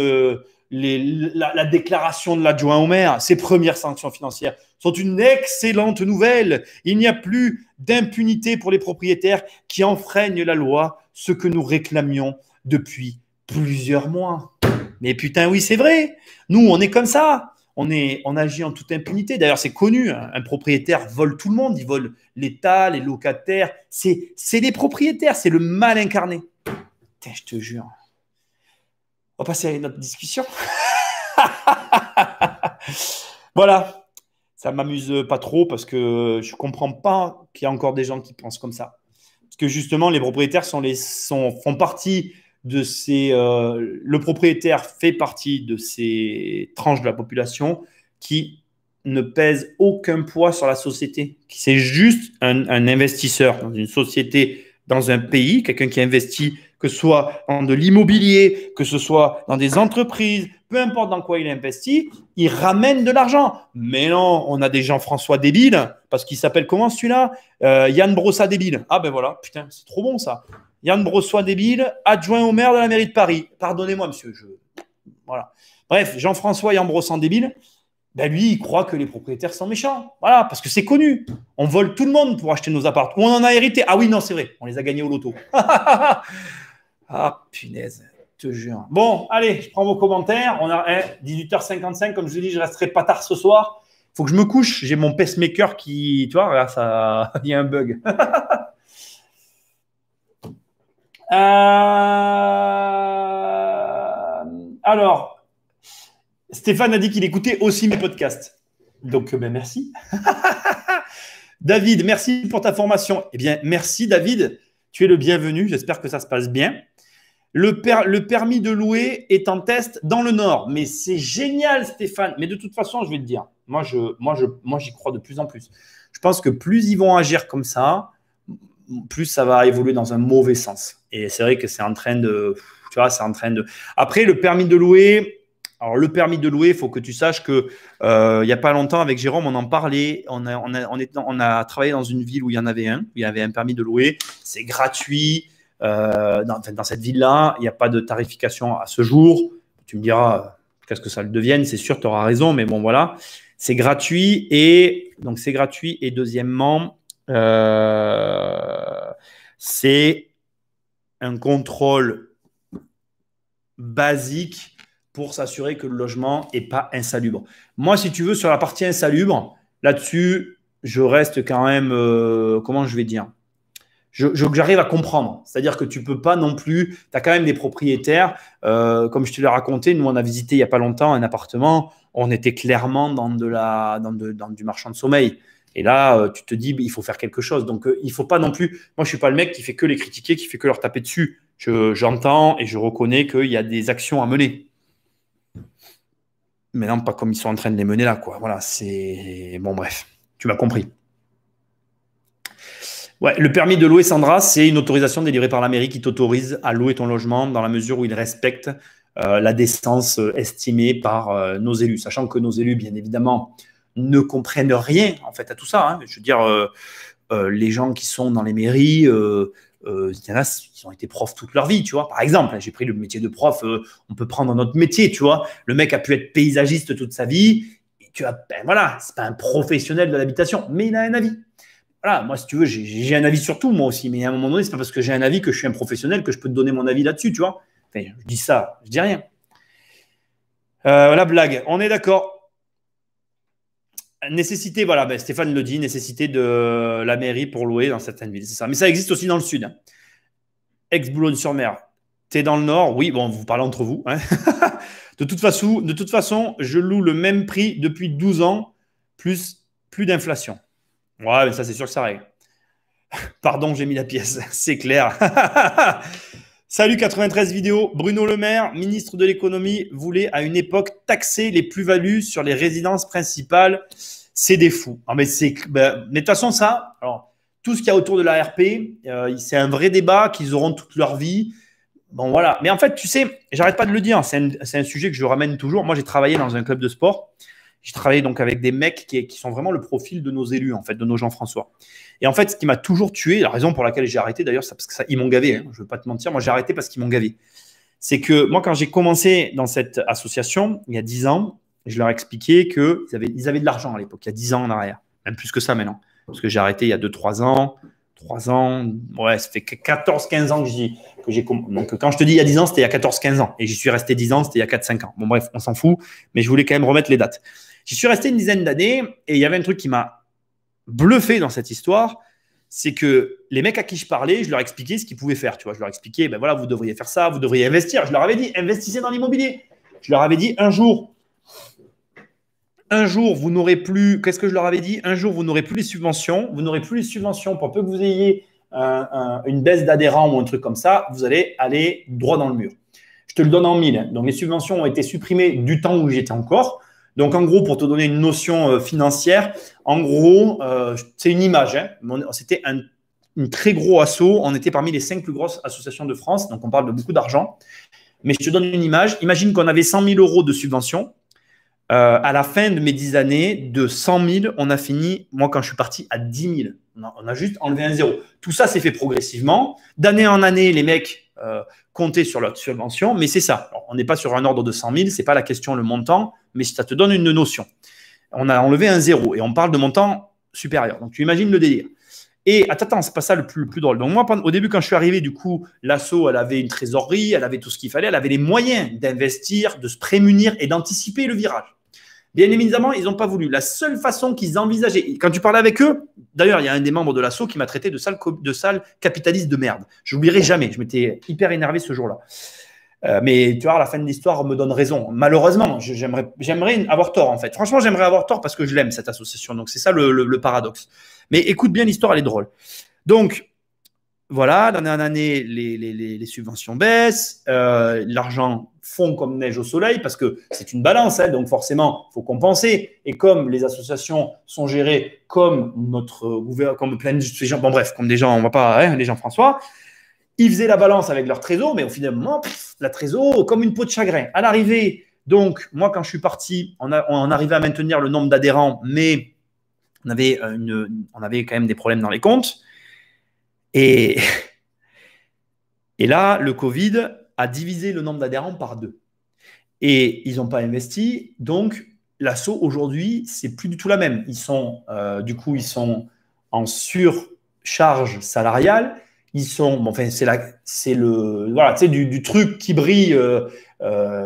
la déclaration de l'adjoint au maire. Ces premières sanctions financières sont une excellente nouvelle. Il n'y a plus d'impunité pour les propriétaires qui enfreignent la loi, ce que nous réclamions depuis plusieurs mois. Mais putain, oui, c'est vrai. Nous, on est comme ça. On agit en toute impunité. D'ailleurs, c'est connu. Un propriétaire vole tout le monde. Il vole l'État, les locataires. C'est les propriétaires. C'est le mal incarné. Putain, je te jure. On va passer à une autre discussion. Voilà. Ça ne m'amuse pas trop parce que je ne comprends pas qu'il y a encore des gens qui pensent comme ça. Parce que justement, les propriétaires font partie de ces… le propriétaire fait partie de ces tranches de la population qui ne pèsent aucun poids sur la société. C'est juste un investisseur dans une société, dans un pays, quelqu'un qui investit, que ce soit dans de l'immobilier, que ce soit dans des entreprises, peu importe dans quoi il investit, il ramène de l'argent. Mais non, on a des Jean-François débiles, parce qu'il s'appelle comment celui-là Yann Brossa débile. Ah ben voilà, putain, c'est trop bon ça. Yann Brossa débile, adjoint au maire de la mairie de Paris. Pardonnez-moi, monsieur. Voilà. Bref, Jean-François Yann Brossa débile, ben lui, il croit que les propriétaires sont méchants. Voilà, parce que c'est connu. On vole tout le monde pour acheter nos apparts. Ou on en a hérité. Ah oui, non, c'est vrai. On les a gagnés au loto. Ah, punaise, je te jure. Bon, allez, je prends vos commentaires. On a 18h55. Comme je vous dis, je ne resterai pas tard ce soir. Il faut que je me couche. J'ai mon pacemaker qui, tu vois, là, ça, il y a un bug. Alors, Stéphane a dit qu'il écoutait aussi mes podcasts. Donc, ben, merci. David, merci pour ta formation. Eh bien, merci David. Tu es le bienvenu. J'espère que ça se passe bien. Le permis de louer est en test dans le Nord. Mais c'est génial, Stéphane. Mais de toute façon, je vais te dire, moi, j'y crois de plus en plus. Je pense que plus ils vont agir comme ça, plus ça va évoluer dans un mauvais sens. Et c'est vrai que c'est en train de… Tu vois, c'est en train de… Après, le permis de louer… Alors, le permis de louer, il faut que tu saches que il n'y a pas longtemps, avec Jérôme, on en parlait. On a travaillé dans une ville où il y en avait un. Il y avait un permis de louer. C'est gratuit. Dans cette ville-là, il n'y a pas de tarification à ce jour. Tu me diras qu'est-ce que ça le devienne. C'est sûr, tu auras raison. Mais bon, voilà. C'est gratuit. Et donc, c'est gratuit. Et deuxièmement, c'est un contrôle basique pour s'assurer que le logement n'est pas insalubre. Moi, si tu veux, sur la partie insalubre, là-dessus, je reste quand même, comment je vais dire, j'arrive à comprendre. C'est-à-dire que tu ne peux pas non plus, tu as quand même des propriétaires, comme je te l'ai raconté, nous, on a visité il n'y a pas longtemps un appartement, on était clairement dans du marchand de sommeil. Et là, tu te dis, il faut faire quelque chose. Donc, il ne faut pas non plus… Moi, je ne suis pas le mec qui fait que les critiquer, qui fait que leur taper dessus. J'entends et je reconnais qu'il y a des actions à mener. Mais non, pas comme ils sont en train de les mener là, quoi. Voilà, c'est… Bon, bref, tu m'as compris. Ouais, le permis de louer, Sandra, c'est une autorisation délivrée par la mairie qui t'autorise à louer ton logement dans la mesure où il respecte la décence estimée par nos élus. Sachant que nos élus, bien évidemment, ne comprennent rien, en fait, à tout ça. Hein. Je veux dire, les gens qui sont dans les mairies… il y en a qui ont été profs toute leur vie, tu vois. Par exemple, j'ai pris le métier de prof, on peut prendre notre métier, tu vois. Le mec a pu être paysagiste toute sa vie. Et tu vois, ben voilà, c'est pas un professionnel de l'habitation, mais il a un avis. Voilà, moi, si tu veux, j'ai un avis sur tout, moi aussi. Mais à un moment donné, c'est pas parce que j'ai un avis que je suis un professionnel que je peux te donner mon avis là-dessus, tu vois. Enfin, je dis ça, je dis rien. La blague, on est d'accord. Nécessité, voilà, ben Stéphane le dit, nécessité de la mairie pour louer dans certaines villes, c'est ça. Mais ça existe aussi dans le sud. Hein. Ex-Boulogne-sur-Mer, tu es dans le nord, oui, bon, vous parlez entre vous. Hein. De toute façon, je loue le même prix depuis 12 ans, plus d'inflation. Ouais, mais ça, c'est sûr que ça règle. Pardon, j'ai mis la pièce, c'est clair. Salut 93 vidéos. Bruno Le Maire, ministre de l'économie, voulait à une époque taxer les plus-values sur les résidences principales. C'est des fous. Ah, mais de toute façon, ça, alors, tout ce qu'il y a autour de la RP, c'est un vrai débat qu'ils auront toute leur vie. Bon, voilà. Mais en fait, tu sais, j'arrête pas de le dire, c'est un sujet que je ramène toujours. Moi, j'ai travaillé dans un club de sport. J'ai travaillé donc avec des mecs qui sont vraiment le profil de nos élus, en fait, de nos Jean-François. Et en fait, ce qui m'a toujours tué, la raison pour laquelle j'ai arrêté d'ailleurs, c'est parce que ils m'ont gavé. Hein, je ne veux pas te mentir, moi j'ai arrêté parce qu'ils m'ont gavé. C'est que moi, quand j'ai commencé dans cette association, il y a 10 ans, je leur ai expliqué qu'ils avaient de l'argent à l'époque, il y a 10 ans en arrière, même plus que ça maintenant. Parce que j'ai arrêté il y a 2-3 ans. 3 ans, ouais, ça fait 14-15 ans que j'ai commencé. Donc, quand je te dis il y a 10 ans, c'était il y a 14-15 ans. Et j'y suis resté 10 ans, c'était il y a 4-5 ans. Bon, bref, on s'en fout, mais je voulais quand même remettre les dates. J'y suis resté une dizaine d'années et il y avait un truc qui m'a bluffé dans cette histoire, c'est que les mecs à qui je parlais, je leur expliquais ce qu'ils pouvaient faire. Tu vois, je leur expliquais, ben voilà, vous devriez faire ça, vous devriez investir. Je leur avais dit, investissez dans l'immobilier. Je leur avais dit, un jour, vous n'aurez plus. Qu'est-ce que je leur avais dit? Un jour, vous n'aurez plus les subventions. Vous n'aurez plus les subventions pour peu que vous ayez une baisse d'adhérents ou un truc comme ça. Vous allez aller droit dans le mur. Je te le donne en mille. Donc, les subventions ont été supprimées du temps où j'étais encore. Donc, en gros, pour te donner une notion financière, en gros, c'est une image. Hein. C'était un très gros assaut. On était parmi les 5 plus grosses associations de France. Donc, on parle de beaucoup d'argent. Mais je te donne une image. Imagine qu'on avait 100 000 euros de subventions. À la fin de mes 10 années, de 100 000, on a fini, moi, quand je suis parti, à 10 000. On a juste enlevé un zéro. Tout ça s'est fait progressivement. D'année en année, les mecs comptaient sur leur subvention, mais c'est ça. Alors, on n'est pas sur un ordre de 100 000, ce n'est pas la question, le montant, mais ça te donne une notion. On a enlevé un zéro et on parle de montant supérieur. Donc, tu imagines le délire. Et attends, c'est pas ça le plus drôle. Donc, moi, au début, quand je suis arrivé, du coup, l'asso, elle avait une trésorerie, elle avait tout ce qu'il fallait, elle avait les moyens d'investir, de se prémunir et d'anticiper le virage. Bien évidemment, ils n'ont pas voulu. La seule façon qu'ils envisageaient, quand tu parlais avec eux, d'ailleurs, il y a un des membres de l'asso qui m'a traité de sale capitaliste de merde. Je n'oublierai jamais. Je m'étais hyper énervé ce jour-là. Mais tu vois, à la fin de l'histoire, on me donne raison. Malheureusement, j'aimerais avoir tort, en fait. Franchement, j'aimerais avoir tort parce que je l'aime, cette association. Donc, c'est ça le paradoxe. Mais écoute bien l'histoire, elle est drôle. Donc, voilà, d'année en année, les subventions baissent, l'argent fond comme neige au soleil parce que c'est une balance, hein, donc forcément, il faut compenser. Et comme les associations sont gérées comme comme plein de gens, bon bref, comme des gens, on va pas, hein, les Jean-François, ils faisaient la balance avec leur trésor, mais au final, la trésor comme une peau de chagrin. À l'arrivée, donc, moi, quand je suis parti, on arrivait à maintenir le nombre d'adhérents, mais on avait quand même des problèmes dans les comptes. Et là, le Covid a divisé le nombre d'adhérents par 2. Et ils n'ont pas investi. Donc, l'asso, aujourd'hui, c'est plus du tout la même. Ils sont en surcharge salariale. Ils sont, bon, enfin, c'est voilà, tu sais, du truc qui brille,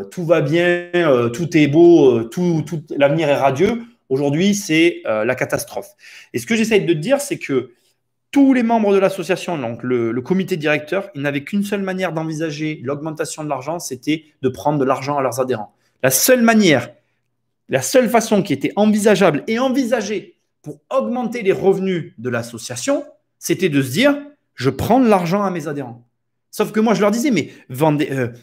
tout va bien, tout est beau, l'avenir est radieux. Aujourd'hui, c'est la catastrophe. Et ce que j'essaie de te dire, c'est que tous les membres de l'association, donc le comité directeur, ils n'avaient qu'une seule manière d'envisager l'augmentation de l'argent, c'était de prendre de l'argent à leurs adhérents. La seule façon qui était envisageable et envisagée pour augmenter les revenus de l'association, c'était de se dire, je prends de l'argent à mes adhérents. Sauf que moi, je leur disais, mais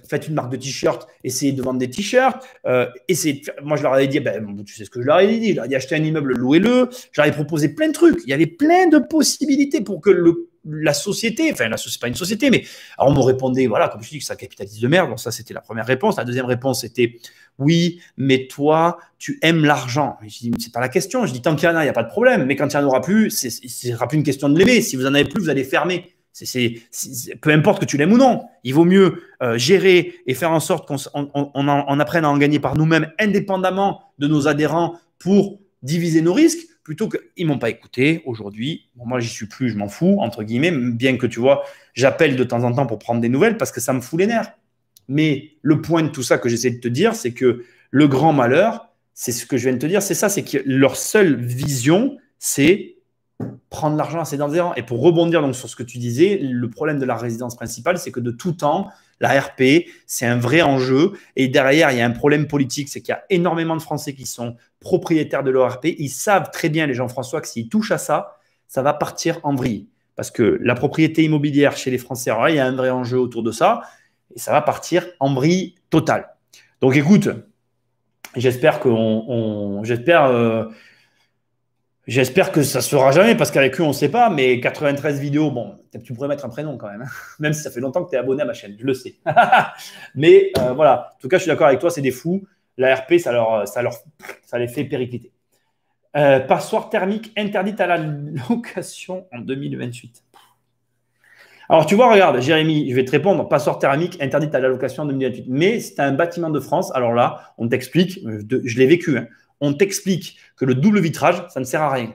faites une marque de t-shirt, essayez de vendre des t-shirts. Moi, je leur avais dit, tu sais ce que je leur avais dit. Je leur ai dit, achetez un immeuble, louez-le. Je leur ai proposé plein de trucs. Il y avait plein de possibilités pour que la société, enfin, c'est pas une société, mais alors on me répondait, voilà, comme je dis, que c'est un capitaliste de merde. Donc, ça, c'était la première réponse. La deuxième réponse, c'était, oui, mais toi, tu aimes l'argent. Je dis, c'est pas la question. Je dis, tant qu'il y en a, il n'y a pas de problème. Mais quand il n'y en aura plus, ce sera plus une question de l'aimer. Si vous en avez plus, vous allez fermer. Peu importe que tu l'aimes ou non, il vaut mieux gérer et faire en sorte qu'on apprenne à en gagner par nous-mêmes indépendamment de nos adhérents pour diviser nos risques plutôt qu'ils ne m'ont pas écouté aujourd'hui. Bon, moi, j'y suis plus, je m'en fous, entre guillemets, bien que tu vois, j'appelle de temps en temps pour prendre des nouvelles parce que ça me fout les nerfs. Mais le point de tout ça que j'essaie de te dire, c'est que le grand malheur, c'est ce que je viens de te dire, c'est ça, c'est que leur seule vision, c'est prendre l'argent à ses adhérents. Et pour rebondir donc sur ce que tu disais, le problème de la résidence principale, c'est que de tout temps, la RP, c'est un vrai enjeu. Et derrière, il y a un problème politique, c'est qu'il y a énormément de Français qui sont propriétaires de leur RP. Ils savent très bien, les Jean-François, que s'ils touchent à ça, ça va partir en vrille. Parce que la propriété immobilière chez les Français, alors là, il y a un vrai enjeu autour de ça. Et ça va partir en vrille totale. Donc écoute, j'espère J'espère que ça se fera jamais parce qu'avec eux, on ne sait pas. Mais 93 vidéos, bon, tu pourrais mettre un prénom quand même, hein. Même si ça fait longtemps que tu es abonné à ma chaîne, je le sais. Mais voilà, en tout cas, je suis d'accord avec toi, c'est des fous. La RP, ça les fait péricliter. Passoire thermique interdite à la location en 2028. Alors, tu vois, regarde, Jérémy, je vais te répondre. Passoire thermique interdite à la location en 2028. Mais c'est un bâtiment de France. Alors là, on t'explique, je l'ai vécu, hein, on t'explique que le double vitrage, ça ne sert à rien.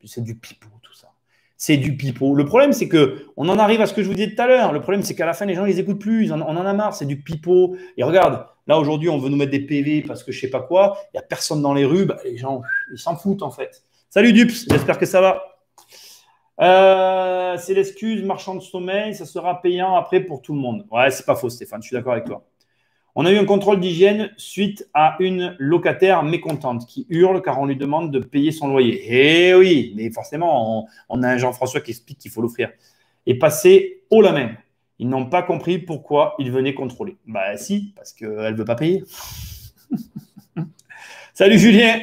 C'est du pipeau, tout ça. C'est du pipeau. Le problème, c'est qu'on en arrive à ce que je vous disais tout à l'heure. Le problème, c'est qu'à la fin, les gens, ils les écoutent plus. On en a marre. C'est du pipeau. Et regarde, là, aujourd'hui, on veut nous mettre des PV parce que je sais pas quoi. Il n'y a personne dans les rues. Bah, les gens, ils s'en foutent, en fait. Salut, Dups. J'espère que ça va. C'est l'excuse, marchand de sommeil. Ça sera payant après pour tout le monde. Ouais, c'est pas faux, Stéphane. Je suis d'accord avec toi. On a eu un contrôle d'hygiène suite à une locataire mécontente qui hurle car on lui demande de payer son loyer. Eh oui, mais forcément, on a un Jean-François qui explique qu'il faut l'offrir. Et passer haut la main. Ils n'ont pas compris pourquoi ils venaient contrôler. Bah si, parce qu'elle ne veut pas payer. Salut Julien.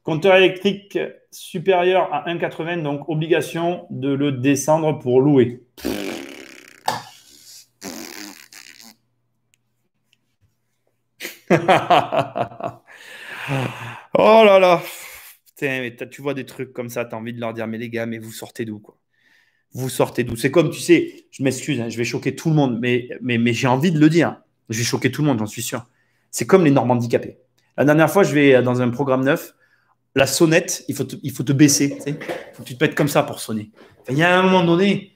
Compteur électrique supérieur à 1,80, donc obligation de le descendre pour louer. Oh là là. Putain, mais tu vois des trucs comme ça, tu as envie de leur dire, mais les gars, mais vous sortez d'où, quoi? Vous sortez d'où? C'est comme, tu sais, je m'excuse, hein, je vais choquer tout le monde, mais j'ai envie de le dire. Je vais choquer tout le monde, j'en suis sûr. C'est comme les normes handicapées. La dernière fois, je vais dans un programme neuf, la sonnette, il faut te baisser. Tu sais. Faut que tu te mettes comme ça pour sonner. Enfin, il y a un moment donné,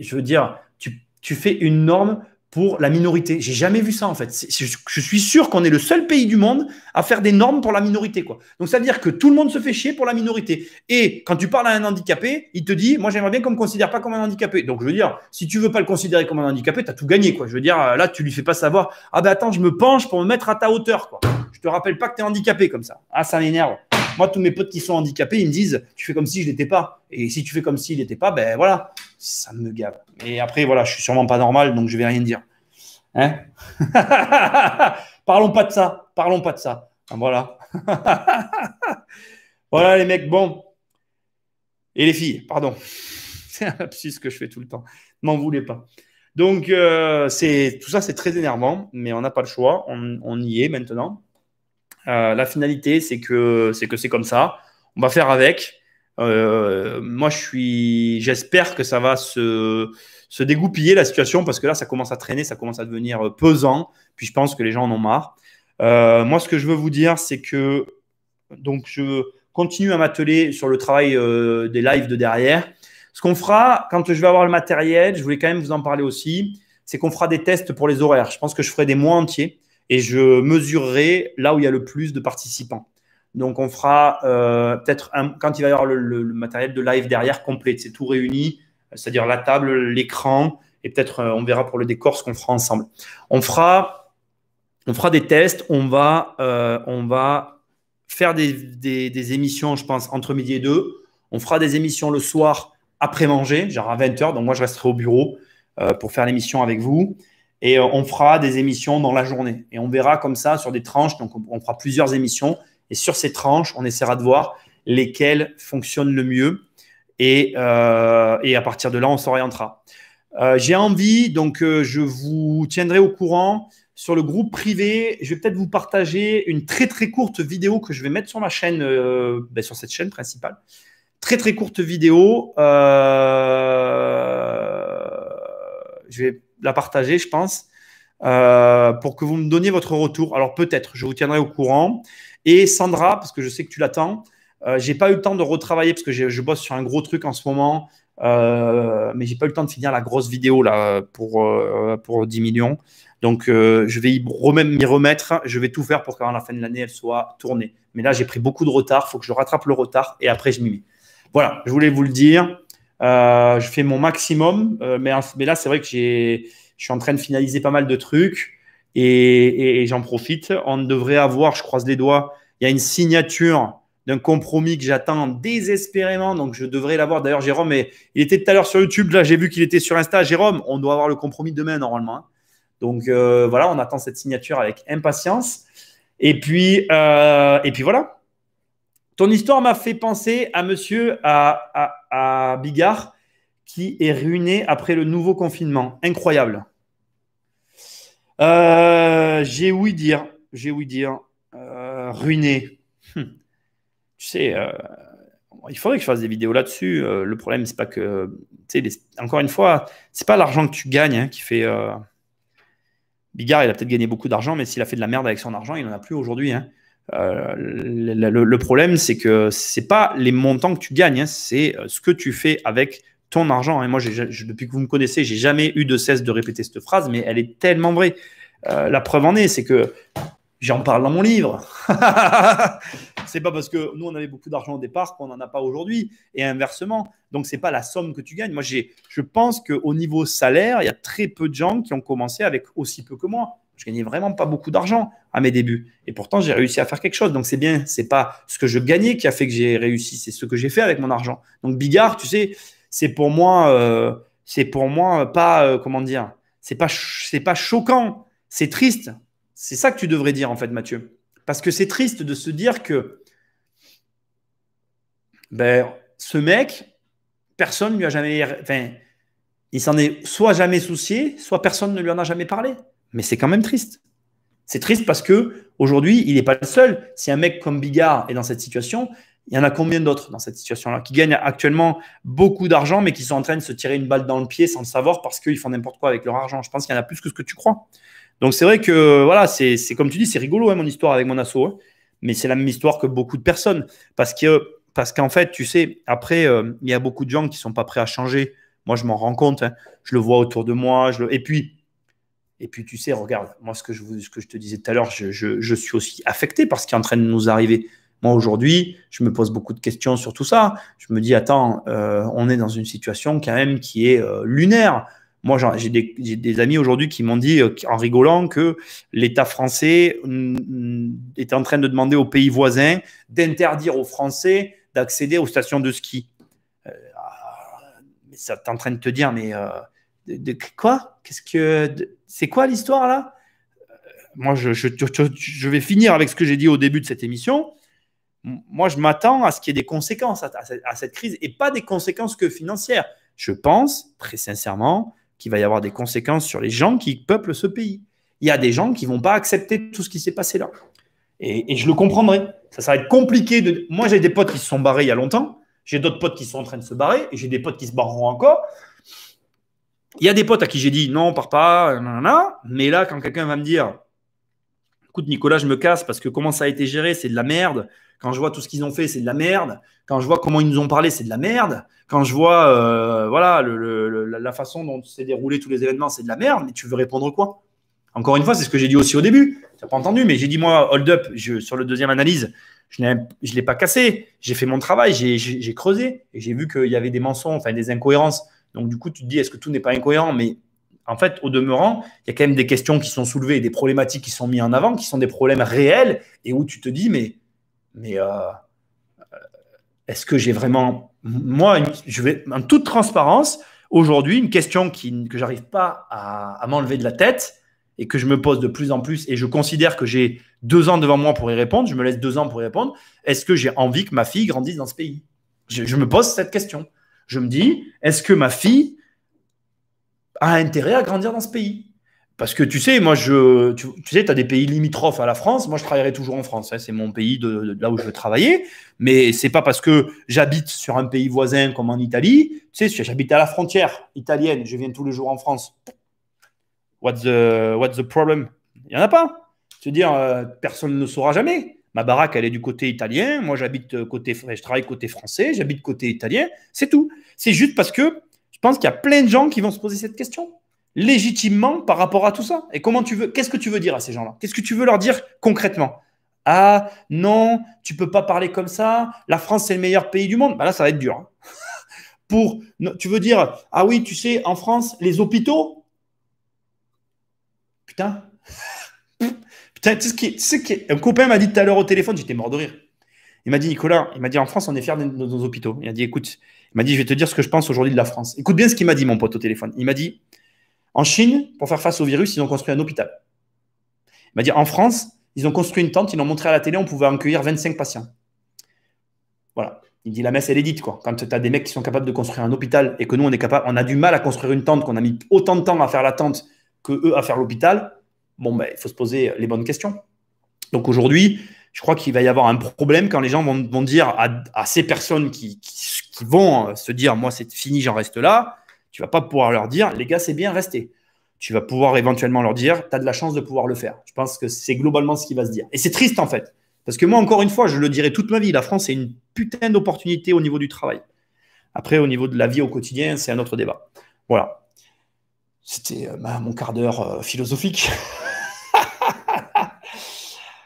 je veux dire, tu fais une norme pour la minorité. J'ai jamais vu ça en fait. Je suis sûr qu'on est le seul pays du monde à faire des normes pour la minorité, quoi. Donc ça veut dire que tout le monde se fait chier pour la minorité. Et quand tu parles à un handicapé, il te dit, moi j'aimerais bien qu'on me considère pas comme un handicapé. Donc je veux dire, si tu veux pas le considérer comme un handicapé, tu as tout gagné, quoi. Je veux dire, là tu lui fais pas savoir, ah ben attends, je me penche pour me mettre à ta hauteur, quoi. Je te rappelle pas que tu es handicapé comme ça. Ah, ça m'énerve. Moi, tous mes potes qui sont handicapés, ils me disent, tu fais comme si je l'étais pas. Et si tu fais comme s'il n'était pas, ben voilà, ça me gave. Et après, voilà, je suis sûrement pas normal, donc je vais rien dire. Hein. Parlons pas de ça. Parlons pas de ça. Voilà. Voilà les mecs, bon. Et les filles, pardon. C'est un lapsus que je fais tout le temps. Ne m'en voulez pas. Donc, tout ça, c'est très énervant, mais on n'a pas le choix. On y est maintenant. La finalité, c'est comme ça. On va faire avec. Moi, j'espère que ça va se dégoupiller la situation parce que là, ça commence à traîner, ça commence à devenir pesant. Puis je pense que les gens en ont marre. Moi, ce que je veux vous dire, c'est que donc je continue à m'atteler sur le travail des lives de derrière. Ce qu'on fera quand je vais avoir le matériel, je voulais quand même vous en parler aussi, c'est qu'on fera des tests pour les horaires. Je pense que je ferai des mois entiers et je mesurerai là où il y a le plus de participants. Donc, on fera peut-être quand il va y avoir le matériel de live derrière complet, c'est tout réuni, c'est-à-dire la table, l'écran, et peut-être on verra pour le décor ce qu'on fera ensemble. On fera des tests, on va faire des émissions, je pense, entre midi et deux. On fera des émissions le soir après manger, genre à 20h. Donc, moi, je resterai au bureau pour faire l'émission avec vous. Et on fera des émissions dans la journée. Et on verra comme ça sur des tranches. Donc, on fera plusieurs émissions. Et sur ces tranches, on essaiera de voir lesquelles fonctionnent le mieux. Et à partir de là, on s'orientera. J'ai envie, donc je vous tiendrai au courant. Sur le groupe privé, je vais peut-être vous partager une très très courte vidéo que je vais mettre sur ma chaîne, sur cette chaîne principale. Très très courte vidéo. Je vais la partager, je pense, pour que vous me donniez votre retour. Alors peut-être, je vous tiendrai au courant. Et Sandra, parce que je sais que tu l'attends, j'ai pas eu le temps de retravailler parce que je bosse sur un gros truc en ce moment, mais j'ai pas eu le temps de finir la grosse vidéo là pour 10 millions. Donc je vais m'y remettre. Je vais tout faire pour qu'avant la fin de l'année, elle soit tournée. Mais là, j'ai pris beaucoup de retard. Il faut que je rattrape le retard et après, je m'y mets. Voilà, je voulais vous le dire. Je fais mon maximum, mais là, c'est vrai que je suis en train de finaliser pas mal de trucs et j'en profite. On devrait avoir, je croise les doigts, il y a une signature d'un compromis que j'attends désespérément. Donc, je devrais l'avoir. D'ailleurs, Jérôme, il était tout à l'heure sur YouTube. Là, j'ai vu qu'il était sur Insta. Jérôme, on doit avoir le compromis demain, normalement, hein. Donc, voilà, on attend cette signature avec impatience. Et puis voilà. Ton histoire m'a fait penser à monsieur, à Bigard, qui est ruiné après le nouveau confinement. Incroyable. J'ai ouï dire. J'ai ouï dire. Ruiné. Tu sais, il faudrait que je fasse des vidéos là-dessus. Le problème, c'est pas que. Tu sais, encore une fois, c'est pas l'argent que tu gagnes qui fait. Bigard, il a peut-être gagné beaucoup d'argent, mais s'il a fait de la merde avec son argent, il n'en a plus aujourd'hui. Le problème, c'est que c'est pas les montants que tu gagnes, c'est ce que tu fais avec ton argent. Et moi, depuis que vous me connaissez, j'ai jamais eu de cesse de répéter cette phrase, mais elle est tellement vraie. La preuve en est, c'est que j'en parle dans mon livre. C'est pas parce que nous, on avait beaucoup d'argent au départ qu'on n'en a pas aujourd'hui, et inversement. Donc, c'est pas la somme que tu gagnes. Moi, je pense qu'au niveau salaire, il y a très peu de gens qui ont commencé avec aussi peu que moi. Je gagnais vraiment pas beaucoup d'argent à mes débuts. Et pourtant, j'ai réussi à faire quelque chose. Donc, c'est bien. C'est pas ce que je gagnais qui a fait que j'ai réussi. C'est ce que j'ai fait avec mon argent. Donc, Bigard, tu sais, c'est pour moi pas, comment dire, c'est pas choquant. C'est triste. C'est ça que tu devrais dire, en fait, Mathieu. Parce que c'est triste de se dire que ben, ce mec, personne ne lui a jamais. Enfin, il s'en est soit jamais soucié, soit personne ne lui en a jamais parlé. Mais c'est quand même triste. C'est triste parce que aujourd'hui, il n'est pas le seul. Si un mec comme Bigard est dans cette situation, il y en a combien d'autres dans cette situation-là qui gagnent actuellement beaucoup d'argent, mais qui sont en train de se tirer une balle dans le pied sans le savoir parce qu'ils font n'importe quoi avec leur argent. Je pense qu'il y en a plus que ce que tu crois. Donc c'est vrai que voilà, c'est comme tu dis, c'est rigolo mon histoire avec mon asso, mais c'est la même histoire que beaucoup de personnes parce qu'en fait, tu sais, après, il y a beaucoup de gens qui sont pas prêts à changer. Moi, je m'en rends compte. Je le vois autour de moi. Et puis, tu sais, regarde, moi, ce que je te disais tout à l'heure, je suis aussi affecté par ce qui est en train de nous arriver. Moi, aujourd'hui, je me pose beaucoup de questions sur tout ça. Je me dis, attends, on est dans une situation quand même qui est lunaire. Moi, j'ai des amis aujourd'hui qui m'ont dit, en rigolant, que l'État français est en train de demander aux pays voisins d'interdire aux Français d'accéder aux stations de ski. Mais ça, t'es en train de te dire, mais quoi? C'est quoi l'histoire là? Moi, je vais finir avec ce que j'ai dit au début de cette émission. Moi, je m'attends à ce qu'il y ait des conséquences à cette crise et pas des conséquences que financières. Je pense, très sincèrement, qu'il va y avoir des conséquences sur les gens qui peuplent ce pays. Il y a des gens qui ne vont pas accepter tout ce qui s'est passé là. Et je le comprendrai. Ça va être compliqué. Moi, j'ai des potes qui se sont barrés il y a longtemps. J'ai d'autres potes qui sont en train de se barrer. Et j'ai des potes qui se barreront encore. Il y a des potes à qui j'ai dit non, on part pas. Nanana. Mais là, quand quelqu'un va me dire écoute, Nicolas, je me casse parce que comment ça a été géré, c'est de la merde. Quand je vois tout ce qu'ils ont fait, c'est de la merde. Quand je vois comment ils nous ont parlé, c'est de la merde. Quand je vois voilà, la façon dont s'est déroulé tous les événements, c'est de la merde. Mais tu veux répondre quoi? Encore une fois, c'est ce que j'ai dit aussi au début. Tu n'as pas entendu, mais j'ai dit moi, hold up, sur le deuxième analyse, je ne l'ai pas cassé. J'ai fait mon travail, j'ai creusé et j'ai vu qu'il y avait des mensonges, enfin des incohérences. Donc du coup, tu te dis, est-ce que tout n'est pas incohérent? Mais en fait, au demeurant, il y a quand même des questions qui sont soulevées et des problématiques qui sont mises en avant, qui sont des problèmes réels et où tu te dis, mais est-ce que j'ai vraiment… Moi, je vais en toute transparence, aujourd'hui, une question que j'arrive pas à m'enlever de la tête et que je me pose de plus en plus et je considère que j'ai 2 ans devant moi pour y répondre, je me laisse 2 ans pour y répondre, est-ce que j'ai envie que ma fille grandisse dans ce pays? Je me pose cette question. Je me dis, est-ce que ma fille a intérêt à grandir dans ce pays? Parce que tu sais, moi, tu sais, tu as des pays limitrophes à la France. Moi, je travaillerai toujours en France. C'est mon pays de là où je veux travailler. Mais c'est pas parce que j'habite sur un pays voisin comme en Italie. Tu sais, j'habite à la frontière italienne. Je viens tous les jours en France. What's the problem? Il n'y en a pas. Je veux dire, personne ne saura jamais. Ma baraque, elle est du côté italien. Moi, je travaille côté français. J'habite côté italien. C'est tout. C'est juste parce que je pense qu'il y a plein de gens qui vont se poser cette question légitimement par rapport à tout ça. Et qu'est-ce que tu veux dire à ces gens-là? Qu'est-ce que tu veux leur dire concrètement? Ah non, tu peux pas parler comme ça. La France, c'est le meilleur pays du monde. Bah là, ça va être dur. Tu veux dire, ah oui, tu sais, en France, les hôpitaux. Putain. Putain, tu sais un copain m'a dit tout à l'heure au téléphone, j'étais mort de rire. Il m'a dit, Nicolas, en France, on est fiers de nos hôpitaux. Il a dit, écoute, il m'a dit, je vais te dire ce que je pense aujourd'hui de la France. Écoute bien ce qu'il m'a dit, mon pote, au téléphone. Il m'a dit, en Chine, pour faire face au virus, ils ont construit un hôpital. Il m'a dit, en France, ils ont construit une tente, ils l'ont montré à la télé, on pouvait accueillir 25 patients. Voilà. Il dit la messe, elle est dite, quoi. Quand tu as des mecs qui sont capables de construire un hôpital et que nous, on a du mal à construire une tente, qu'on a mis autant de temps à faire la tente que eux à faire l'hôpital, bon, ben, il faut se poser les bonnes questions. Donc aujourd'hui, je crois qu'il va y avoir un problème quand les gens vont dire à ces personnes qui vont se dire, moi, c'est fini, j'en reste là. Tu vas pas pouvoir leur dire, les gars, c'est bien, restez. Tu vas pouvoir éventuellement leur dire, tu as de la chance de pouvoir le faire. Je pense que c'est globalement ce qui va se dire. Et c'est triste, en fait. Parce que moi, encore une fois, je le dirai toute ma vie, la France, c'est une putain d'opportunité au niveau du travail. Après, au niveau de la vie au quotidien, c'est un autre débat. Voilà. C'était mon quart d'heure philosophique.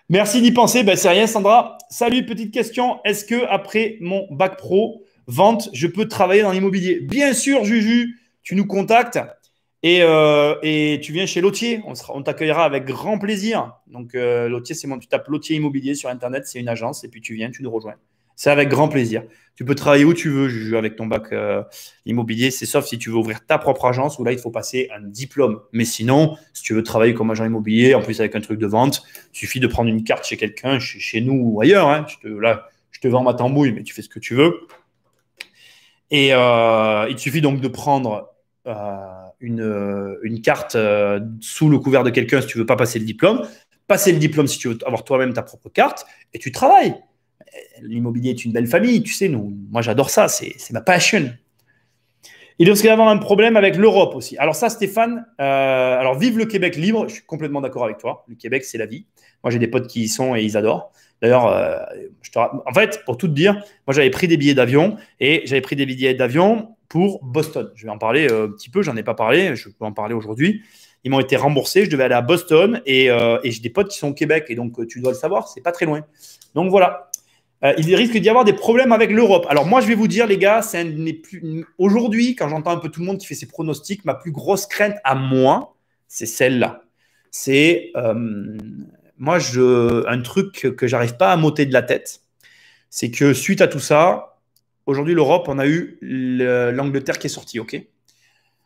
Merci d'y penser. Ben, c'est rien, Sandra. Salut, petite question. Est-ce que après mon bac pro, vente, je peux travailler dans l'immobilier? Bien sûr, Juju, tu nous contactes et tu viens chez Lotier. On t'accueillera avec grand plaisir. Donc, Lotier, tu tapes Lotier Immobilier sur Internet, c'est une agence, et puis tu viens, tu nous rejoins. C'est avec grand plaisir. Tu peux travailler où tu veux, Juju, avec ton bac immobilier. C'est sauf si tu veux ouvrir ta propre agence, où là, il faut passer un diplôme. Mais sinon, si tu veux travailler comme agent immobilier, en plus avec un truc de vente, il suffit de prendre une carte chez quelqu'un, chez nous ou ailleurs. Hein. Là, je te vends ma tambouille, mais tu fais ce que tu veux. Et il te suffit donc de prendre une carte sous le couvert de quelqu'un si tu veux pas passer le diplôme. Passer le diplôme si tu veux avoir toi-même ta propre carte et tu travailles. L'immobilier est une belle famille, tu sais, moi j'adore ça, c'est ma passion. Il risque d'y avoir un problème avec l'Europe aussi. Alors ça, Stéphane, alors vive le Québec libre, je suis complètement d'accord avec toi. Le Québec, c'est la vie. Moi, j'ai des potes qui y sont et ils adorent. D'ailleurs, en fait, pour tout te dire, moi, j'avais pris des billets d'avion et j'avais pris des billets d'avion pour Boston. Je vais en parler un petit peu, j'en ai pas parlé, je peux en parler aujourd'hui. Ils m'ont été remboursés, je devais aller à Boston et j'ai des potes qui sont au Québec et donc tu dois le savoir, c'est pas très loin. Donc voilà. Il risque d'y avoir des problèmes avec l'Europe. Alors moi, je vais vous dire, les gars, aujourd'hui, quand j'entends un peu tout le monde qui fait ses pronostics, ma plus grosse crainte à moi, c'est celle-là. C'est moi, un truc que j'arrive pas à m'ôter de la tête, c'est que suite à tout ça, aujourd'hui, l'Europe, on a eu l'Angleterre qui est sortie, ok?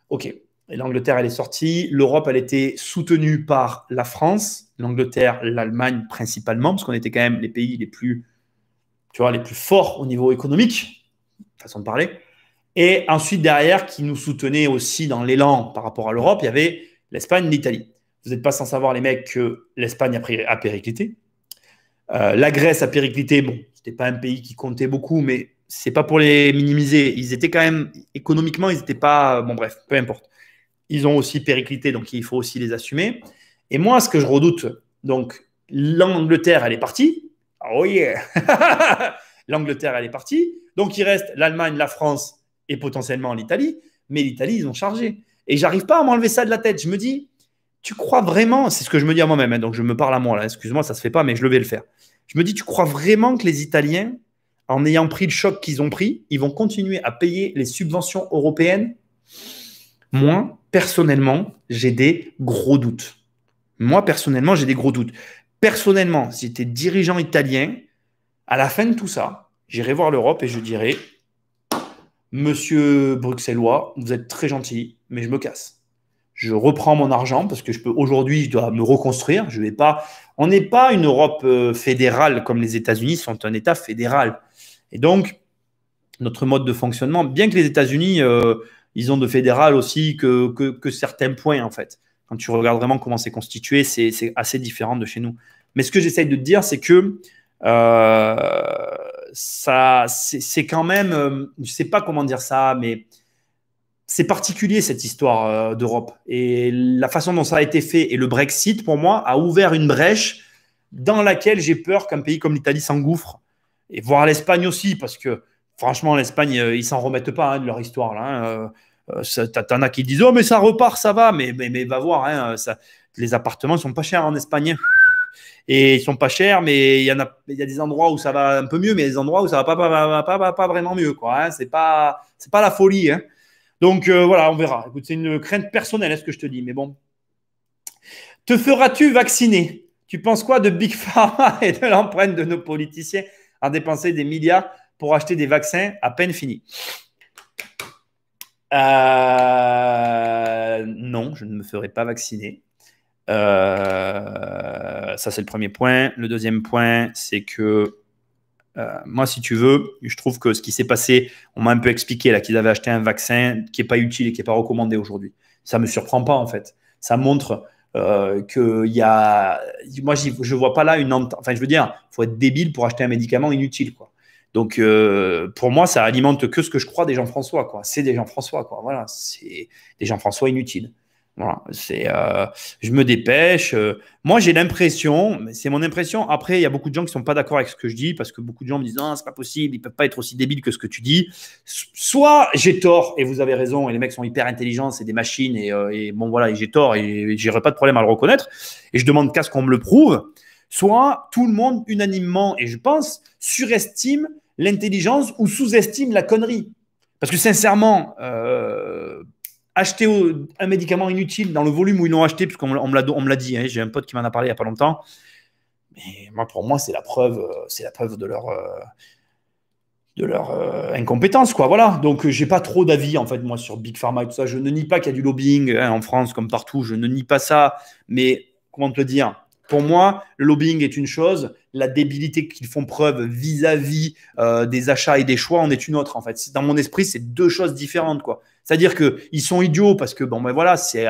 Ok. Et l'Angleterre, elle est sortie. L'Europe, elle était soutenue par la France, l'Angleterre, l'Allemagne principalement, parce qu'on était quand même les pays les plus forts au niveau économique, façon de parler. Et ensuite, derrière, qui nous soutenait aussi dans l'élan par rapport à l'Europe, il y avait l'Espagne, l'Italie. Vous n'êtes pas sans savoir, les mecs, que l'Espagne a périclité. La Grèce a périclité. Bon, ce n'était pas un pays qui comptait beaucoup, mais ce n'est pas pour les minimiser. Ils étaient quand même, économiquement, ils n'étaient pas. Bon, bref, peu importe. Ils ont aussi périclité, donc il faut aussi les assumer. Et moi, ce que je redoute, donc, l'Angleterre, elle est partie. Oh yeah! L'Angleterre, elle est partie. Donc, il reste l'Allemagne, la France et potentiellement l'Italie. Mais l'Italie, ils ont chargé. Et j'arrive pas à m'enlever ça de la tête. Je me dis, tu crois vraiment, c'est ce que je me dis à moi-même, hein, donc je me parle à moi là, excuse-moi, ça se fait pas, mais je vais le faire. Je me dis, tu crois vraiment que les Italiens, en ayant pris le choc qu'ils ont pris, ils vont continuer à payer les subventions européennes? Moi, personnellement, j'ai des gros doutes. Moi, personnellement, j'ai des gros doutes. Personnellement, si j'étais dirigeant italien, à la fin de tout ça, j'irai voir l'Europe et je dirais, Monsieur Bruxellois, vous êtes très gentil, mais je me casse. Je reprends mon argent parce que aujourd'hui, je dois me reconstruire. Je vais pas. On n'est pas une Europe fédérale comme les États-Unis sont un État fédéral. Et donc, notre mode de fonctionnement, bien que les États-Unis, ils ont de fédéral aussi que certains points, en fait. Quand tu regardes vraiment comment c'est constitué, c'est assez différent de chez nous. Mais ce que j'essaye de te dire, c'est que c'est quand même, je ne sais pas comment dire ça, mais c'est particulier cette histoire d'Europe. Et la façon dont ça a été fait et le Brexit, pour moi, a ouvert une brèche dans laquelle j'ai peur qu'un pays comme l'Italie s'engouffre. Et voir l'Espagne aussi, parce que franchement, l'Espagne, ils s'en remettent pas de leur histoire. Là, hein. T'en as qui disent, oh, mais ça repart, ça va. Mais va voir, hein, les appartements ne sont pas chers en Espagne. Et ils sont pas chers, mais il y a des endroits où ça va un peu mieux, mais il y a des endroits où ça va pas vraiment mieux. Quoi, hein. C'est pas la folie. Hein. Donc voilà, on verra. Écoute, c'est une crainte personnelle, est-ce que je te dis, mais bon. Te feras-tu vacciner? Tu penses quoi de Big Pharma et de l'empreinte de nos politiciens à dépenser des milliards pour acheter des vaccins à peine finis? Non, je ne me ferai pas vacciner. Ça, c'est le premier point. Le deuxième point, c'est que Moi, si tu veux, je trouve que ce qui s'est passé, on m'a un peu expliqué là qu'ils avaient acheté un vaccin qui n'est pas utile et qui n'est pas recommandé aujourd'hui. Ça ne me surprend pas en fait. Ça montre qu'il y a. Moi, je ne vois pas là une. Enfin, je veux dire, il faut être débile pour acheter un médicament inutile, quoi. Donc, pour moi, ça alimente que ce que je crois des Jean-François, quoi. C'est des Jean-François, quoi. Voilà, c'est des Jean-François inutiles. Voilà, je me dépêche. Moi, j'ai l'impression, mais c'est mon impression. Après, il y a beaucoup de gens qui sont pas d'accord avec ce que je dis parce que beaucoup de gens me disent non, c'est pas possible, ils peuvent pas être aussi débiles que ce que tu dis. Soit j'ai tort et vous avez raison et les mecs sont hyper intelligents, c'est des machines et bon voilà, et j'ai tort et j'aurais pas de problème à le reconnaître et je demande qu'à ce qu'on me le prouve. Soit tout le monde unanimement et je pense surestime l'intelligence ou sous-estime la connerie. Parce que sincèrement, acheter un médicament inutile dans le volume où ils l'ont acheté, puisqu'on me l'a dit, hein, j'ai un pote qui m'en a parlé il n'y a pas longtemps, mais moi, pour moi, c'est la preuve de leur incompétence, quoi. Voilà. Donc, j'ai pas trop d'avis, en fait, moi, sur Big Pharma et tout ça. Je ne nie pas qu'il y a du lobbying hein, en France, comme partout. Je ne nie pas ça. Mais, comment te le dire? Pour moi, le lobbying est une chose, la débilité qu'ils font preuve vis-à-vis des achats et des choix en est une autre, en fait. Dans mon esprit, c'est deux choses différentes, quoi. C'est-à-dire qu'ils sont idiots parce que, bon, ben voilà, c'est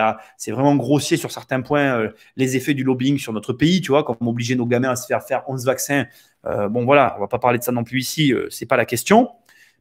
vraiment grossier sur certains points les effets du lobbying sur notre pays, tu vois, comme obliger nos gamins à se faire 11 vaccins. Bon, voilà, on ne va pas parler de ça non plus ici, ce n'est pas la question.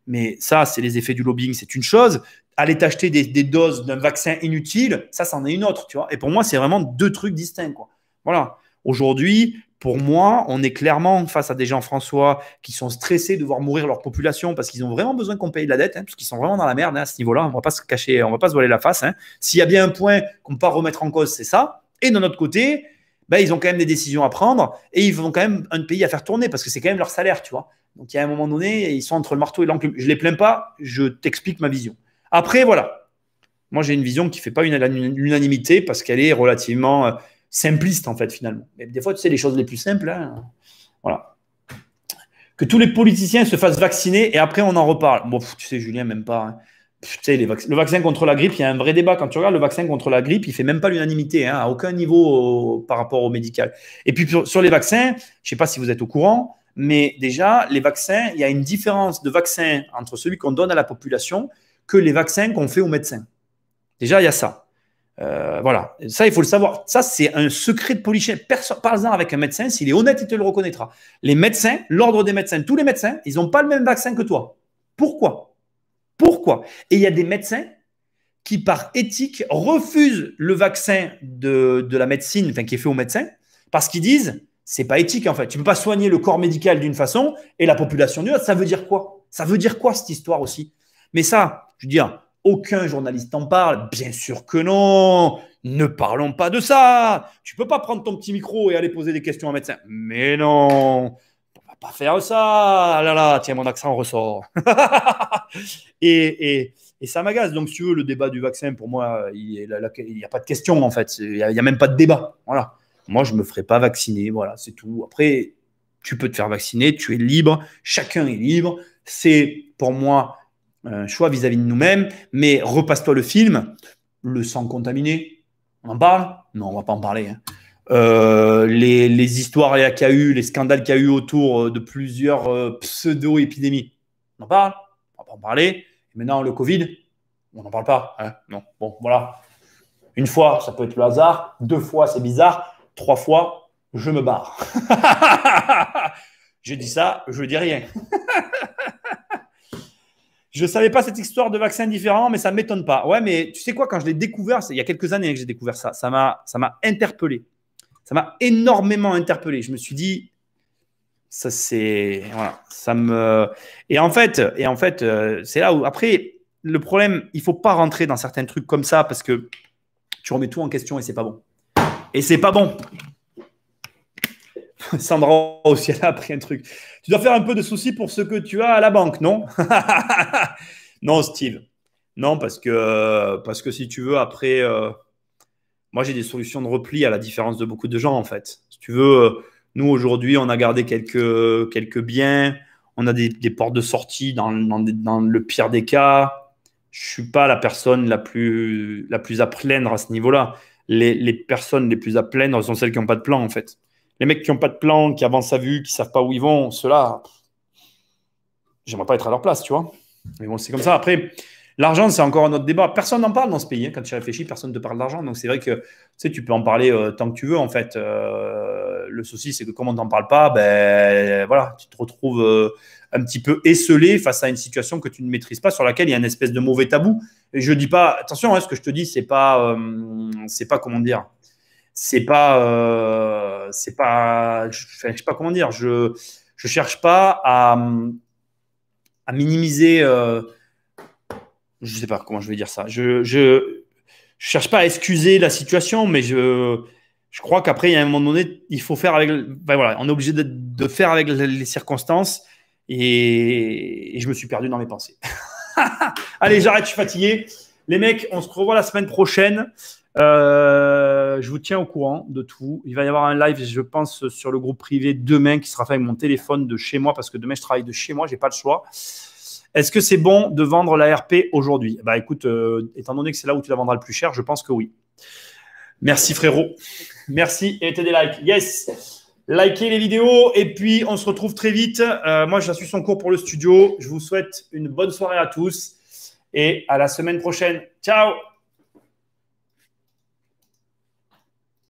Mais ça, c'est les effets du lobbying, c'est une chose. Aller t'acheter des doses d'un vaccin inutile, ça, c'en est une autre, tu vois. Et pour moi, c'est vraiment deux trucs distincts, quoi. Voilà. Aujourd'hui, pour moi, on est clairement face à des gens, François, qui sont stressés de voir mourir leur population parce qu'ils ont vraiment besoin qu'on paye la dette, hein, parce qu'ils sont vraiment dans la merde hein, à ce niveau-là. On ne va pas se cacher, on ne va pas se voiler la face. Hein. S'il y a bien un point qu'on ne peut pas remettre en cause, c'est ça. Et de notre côté, ben, ils ont quand même des décisions à prendre et ils ont quand même un pays à faire tourner parce que c'est quand même leur salaire, tu vois. Donc, il y a un moment donné, ils sont entre le marteau et l'enclume. Je ne les plains pas, je t'explique ma vision. Après, voilà. Moi, j'ai une vision qui ne fait pas l'unanimité parce qu'elle est relativement simpliste, en fait, finalement. Mais des fois, tu sais, les choses les plus simples, hein, voilà. Que tous les politiciens se fassent vacciner et après, on en reparle. Bon, tu sais, Julien, même pas. Hein. Tu sais, le vaccin contre la grippe, il y a un vrai débat. Quand tu regardes le vaccin contre la grippe, il ne fait même pas l'unanimité, hein, à aucun niveau par rapport au médical. Et puis, sur les vaccins, je ne sais pas si vous êtes au courant, mais déjà, les vaccins, il y a une différence de vaccin entre celui qu'on donne à la population que les vaccins qu'on fait aux médecins. Déjà, il y a ça. Voilà, ça il faut le savoir. Ça c'est un secret de polichinelle. Parle-en avec un médecin, s'il est honnête, il te le reconnaîtra. Les médecins, l'ordre des médecins, tous les médecins, ils n'ont pas le même vaccin que toi. Pourquoi? Et il y a des médecins qui, par éthique, refusent le vaccin de la médecine, enfin qui est fait aux médecins, parce qu'ils disent c'est pas éthique en fait. Tu ne peux pas soigner le corps médical d'une façon et la population d'une autre. Ça veut dire quoi? Ça veut dire quoi cette histoire aussi? Mais ça, je veux dire. Aucun journaliste en parle. Bien sûr que non. Ne parlons pas de ça. Tu peux pas prendre ton petit micro et aller poser des questions à un médecin. Mais non, on va pas faire ça. Ah là là, tiens, mon accent ressort. et ça m'agace. Donc, si tu veux, le débat du vaccin, pour moi, il n'y a pas de question, en fait. Il n'y a même pas de débat. Voilà. Moi, je ne me ferai pas vacciner. Voilà, c'est tout. Après, tu peux te faire vacciner. Tu es libre. Chacun est libre. C'est, pour moi, un choix vis-à-vis de nous-mêmes, mais repasse-toi le film, le sang contaminé, on en parle? Non, on ne va pas en parler. Hein. Les histoires qu'il y a eu, les scandales qu'il y a eu autour de plusieurs pseudo-épidémies, on en parle? On ne va pas en parler. Et maintenant, le Covid, on n'en parle pas. Hein. Non, bon, voilà. Une fois, ça peut être le hasard. 2 fois, c'est bizarre. 3 fois, je me barre. Je dis ça, je ne dis rien. Je ne savais pas cette histoire de vaccins différents, mais ça ne m'étonne pas. Ouais, mais tu sais quoi, quand je l'ai découvert, il y a quelques années que j'ai découvert ça, ça m'a interpellé. Ça m'a énormément interpellé. Je me suis dit, ça c'est. Voilà, ça me. Et en fait c'est là où. Après, le problème, il ne faut pas rentrer dans certains trucs comme ça parce que tu remets tout en question et c'est pas bon. Et c'est pas bon. Sandra aussi, elle a appris un truc. Tu dois faire un peu de soucis pour ce que tu as à la banque, non? Non, Steve. Non, parce que si tu veux, après, moi, j'ai des solutions de repli à la différence de beaucoup de gens, en fait. Si tu veux, nous, aujourd'hui, on a gardé quelques biens. On a des portes de sortie dans le pire des cas. Je ne suis pas la personne la plus à plaindre à ce niveau-là. Les personnes les plus à plaindre sont celles qui n'ont pas de plan, en fait. Les mecs qui n'ont pas de plan, qui avancent à vue, qui ne savent pas où ils vont, ceux-là, j'aimerais pas être à leur place, tu vois. Mais bon, c'est comme ça. Après, l'argent, c'est encore un autre débat. Personne n'en parle dans ce pays, hein. Quand tu réfléchis, personne ne te parle d'argent. Donc, c'est vrai que tu sais, tu peux en parler tant que tu veux, en fait. Le souci, c'est que comme on t'en parle pas, ben voilà, tu te retrouves un petit peu esselé face à une situation que tu ne maîtrises pas, sur laquelle il y a une espèce de mauvais tabou. Et je dis pas, attention, hein, ce que je te dis, c'est pas comment dire, c'est pas, je sais pas comment dire, je cherche pas à minimiser. Je sais pas comment je vais dire ça. Je cherche pas à excuser la situation, mais je crois qu'après, il y a un moment donné, il faut faire avec. Ben voilà, on est obligé de faire avec les circonstances. Et je me suis perdu dans mes pensées. Allez, j'arrête, je suis fatigué. Les mecs, on se revoit la semaine prochaine. Je vous tiens au courant de tout. Il va y avoir un live, je pense, sur le groupe privé demain qui sera fait avec mon téléphone de chez moi parce que demain, je travaille de chez moi, je n'ai pas le choix. Est-ce que c'est bon de vendre la RP aujourd'hui? Bah écoute, étant donné que c'est là où tu la vendras le plus cher, je pense que oui. Merci frérot. Merci et mettez des likes. Yes. Likez les vidéos et puis on se retrouve très vite. Moi, je suis son cours pour le studio. Je vous souhaite une bonne soirée à tous et à la semaine prochaine. Ciao.